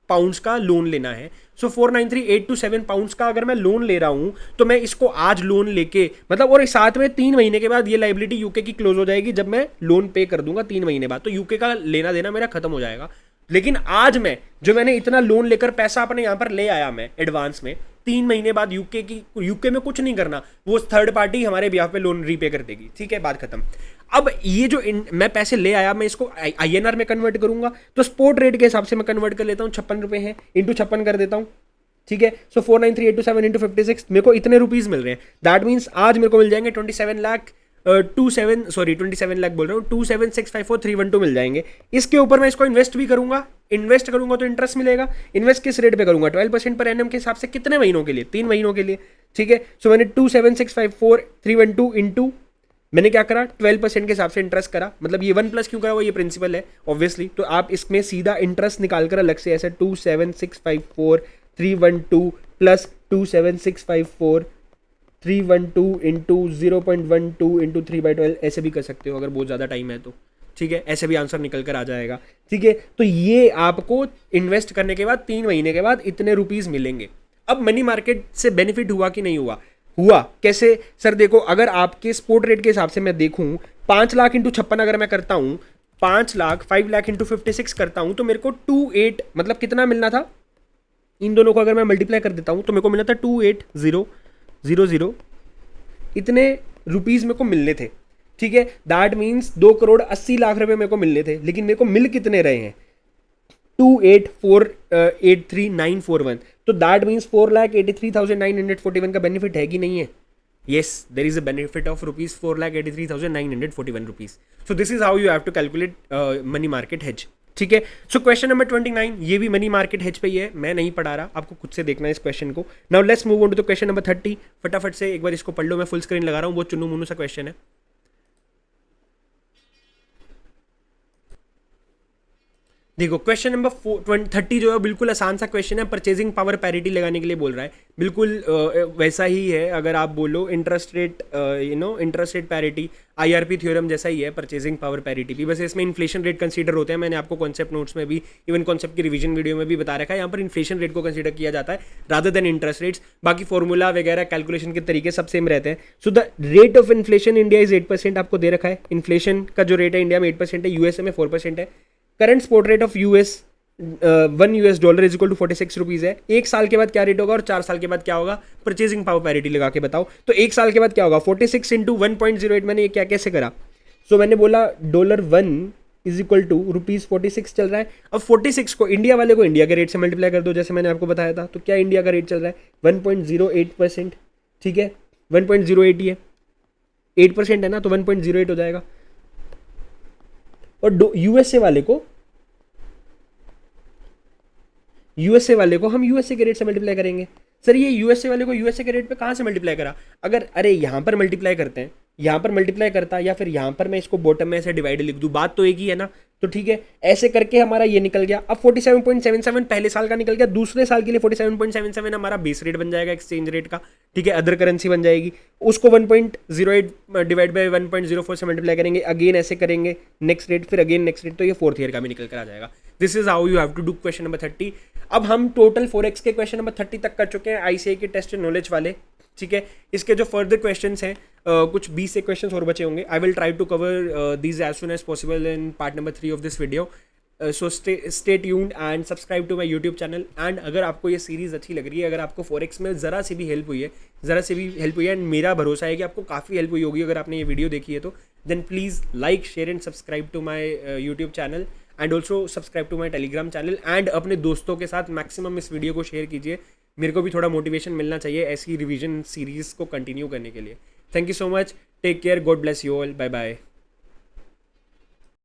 पाउंड्स का लोन लेना है। सो 493827 पाउंड्स का अगर मैं लोन ले रहा हूं तो मैं इसको आज लोन लेके मतलब, और साथ में 3 महीने के बाद ये लाइबिलिटी यूके की क्लोज हो जाएगी जब मैं लोन पे कर दूंगा 3 महीने बाद, तो यूके का लेना देना मेरा खत्म हो जाएगा। लेकिन आज मैंने इतना लोन लेकर पैसा अपने यहां पर ले आया मैं एडवांस में, 3 महीने बाद यूके में कुछ नहीं करना, वो थर्ड पार्टी हमारे बिहाफ पे लोन रीपे कर देगी। ठीक है, बात खत्म। अब ये जो मैं पैसे ले आया मैं इसको INR में कन्वर्ट करूंगा, तो स्पोर्ट रेट के हिसाब से मैं कन्वर्ट कर लेता हूँ। 56 रुपए है, इंटू 56 कर देता हूँ। ठीक है, सो 493827 इंटू 56 मेरे को इतने रुपीज मिल रहे हैं। दैट मीन्स आज मेरे को मिल जाएंगे 27 लाख 27,654,312 मिल जाएंगे। इसके ऊपर मैं इसको इन्वेस्ट करूंगा तो इंटरेस्ट मिलेगा। इन्वेस्ट किस रेट पे करूंगा? 12% पर एनएम के हिसाब से। कितने महीनों के लिए? 3 महीनों के लिए। ठीक है, सो मैंने 27,654,312 इंटू मैंने क्या करा, 12% के हिसाब से इंटरेस्ट करा, मतलब ये 1 प्लस क्यों करा, वो ये प्रिंसिपल है ऑब्वियसली। तो आप इसमें सीधा इंटरेस्ट निकाल कर अलग से ऐसे 27654,312 प्लस 27654,312 इंटू 0.12 इंटू 3/12 ऐसे भी कर सकते हो अगर बहुत ज़्यादा टाइम है तो, ठीक है, ऐसे भी आंसर निकल कर आ जाएगा, ठीक है। तो ये आपको इन्वेस्ट करने के बाद 3 महीने के बाद इतने रुपीज़ मिलेंगे। अब मनी मार्केट से बेनिफिट हुआ कि नहीं हुआ, हुआ कैसे सर? देखो, अगर आपके स्पोर्ट रेट के हिसाब से मैं देखूं, 5 लाख इंटू 56 अगर मैं करता हूं, 5 लाख इंटू 56 करता हूं, तो मेरे को 28 मतलब कितना मिलना था, इन दोनों को अगर मैं मल्टीप्लाई कर देता हूं तो मेरे को मिलना था 28000 इतने रुपीज मेरे को मिलने थे, ठीक है। दैट मीन्स 2,80,00,000 रुपए मेरे को मिलने थे, लेकिन मेरे को मिल कितने रहे हैं, 284,83,941। तो दैट मीन्स 4,83,941 का बेनिफिट है कि नहीं है? Yes, there is a benefit of rupees 4,83,941 rupees. So this is how you have to calculate money market hedge. ठीक है। सो क्वेश्चन नंबर 29 ये भी मनी मार्केट हेज पे ही है, मैं नहीं पढ़ा रहा, आपको खुद से देखना है इस क्वेश्चन को। Now let's move on to the question number 30। फटाफट से एक बार इसको पढ़ लो, मैं फुल स्क्रीन लगा रहा हूँ, बहुत चुन्नू मुन्नू सा क्वेश्चन है। देखो क्वेश्चन नंबर 30 जो है बिल्कुल आसान सा क्वेश्चन है, परचेजिंग पावर पैरिटी लगाने के लिए बोल रहा है, बिल्कुल वैसा ही है। अगर आप बोलो interest rate interest rate parity, IRP theorem जैसा ही है परचेजिंग पावर पैरिटी भी, बस इसमें इन्फ्लेशन रेट कंसीडर होते हैं। मैंने आपको कॉन्सेप्ट नोट्स में भी, इवन कॉन्सेप्ट की रिवीजन वीडियो में भी बता रखा है, यहाँ पर इन्फ्लेशन रेट को कंसीडर किया जाता है रादर देन इंटरेस्ट रेट्स। बाकी फॉर्मूला वगैरह कैलकुलेशन के तरीके सब सेम रहते हैं। So the rate of inflation India is 8%, आपको दे रखा है। इन्फ्लेशन का जो रेट है इंडिया में 8% है, यूएसए में 4% है। Current spot rate of US $1 is equal to 46 rupees है। एक साल के बाद क्या रेट होगा और 4 साल के बाद क्या होगा, परचेजिंग पावर पैरिटी लगा के बताओ। तो एक साल के बाद क्या होगा, 46 इंटू 1.08, मैंने ये क्या कैसे करा, सो मैंने बोला $1 इज इक्वल टू ₹46 चल रहा है। अब 46 को इंडिया वाले को इंडिया के रेट से मल्टीप्लाई कर दो, जैसे मैंने आपको बताया था। तो क्या इंडिया का रेट चल रहा है 1.08%, ठीक है, 1.08 ही है, 8% है ना, तो 1.08 हो जाएगा। और यूएसए वाले को हम यूएसए के रेट से मल्टीप्लाई करेंगे। सर ये यूएसए वाले को यूएसए के रेट पे कहाँ से मल्टीप्लाई करा, अगर अरे यहाँ पर मल्टीप्लाई करते हैं, यहाँ पर मल्टीप्लाई करता, या फिर यहाँ पर मैं इसको बॉटम में ऐसे डिवाइड लिख दूँ, बात तो एक ही है ना। तो ठीक है, ऐसे करके हमारा ये निकल गया। अब 47.77 पहले साल का निकल गया, दूसरे साल के लिए 47.77 हमारा बेस रेट बन जाएगा एक्सचेंज रेट का, ठीक है, अदर करेंसी बन जाएगी। उसको 1.08 डिवाइड बाई 1.04 से मल्टीप्लाई करेंगे, अगेन ऐसे करेंगे नेक्स्ट रेट, फिर अगेन नेक्स्ट रेट, तो ये 4th ईयर का भी निकल कर आ जाएगा। This is how you have to do question number 30। अब हम टोटल 4x के क्वेश्चन नंबर 30 तक कर चुके हैं, आईसीआई के टेस्ट नॉलेज वाले, ठीक है। इसके जो फर्दर क्वेश्चंस हैं, कुछ 20 से क्वेश्चंस और बचे होंगे। I will try to cover these as soon as possible in part number 3 of this video. So stay tuned and subscribe to my YouTube channel. And अगर आपको ये सीरीज़ अच्छी लग रही है, अगर आपको फॉरेक्स में ज़रा सी भी हेल्प हुई है, एंड मेरा भरोसा है कि आपको काफ़ी हेल्प हुई होगी अगर आपने ये वीडियो देखी है, तो then please like, share and subscribe to my YouTube channel and also subscribe to my Telegram channel. And अपने दोस्तों के साथ मैक्सिमम इस वीडियो को शेयर कीजिए, मेरे को भी थोड़ा मोटिवेशन मिलना चाहिए ऐसी रिवीजन सीरीज़ को कंटिन्यू करने के लिए। Thank you so much, take care, God bless you all, bye bye.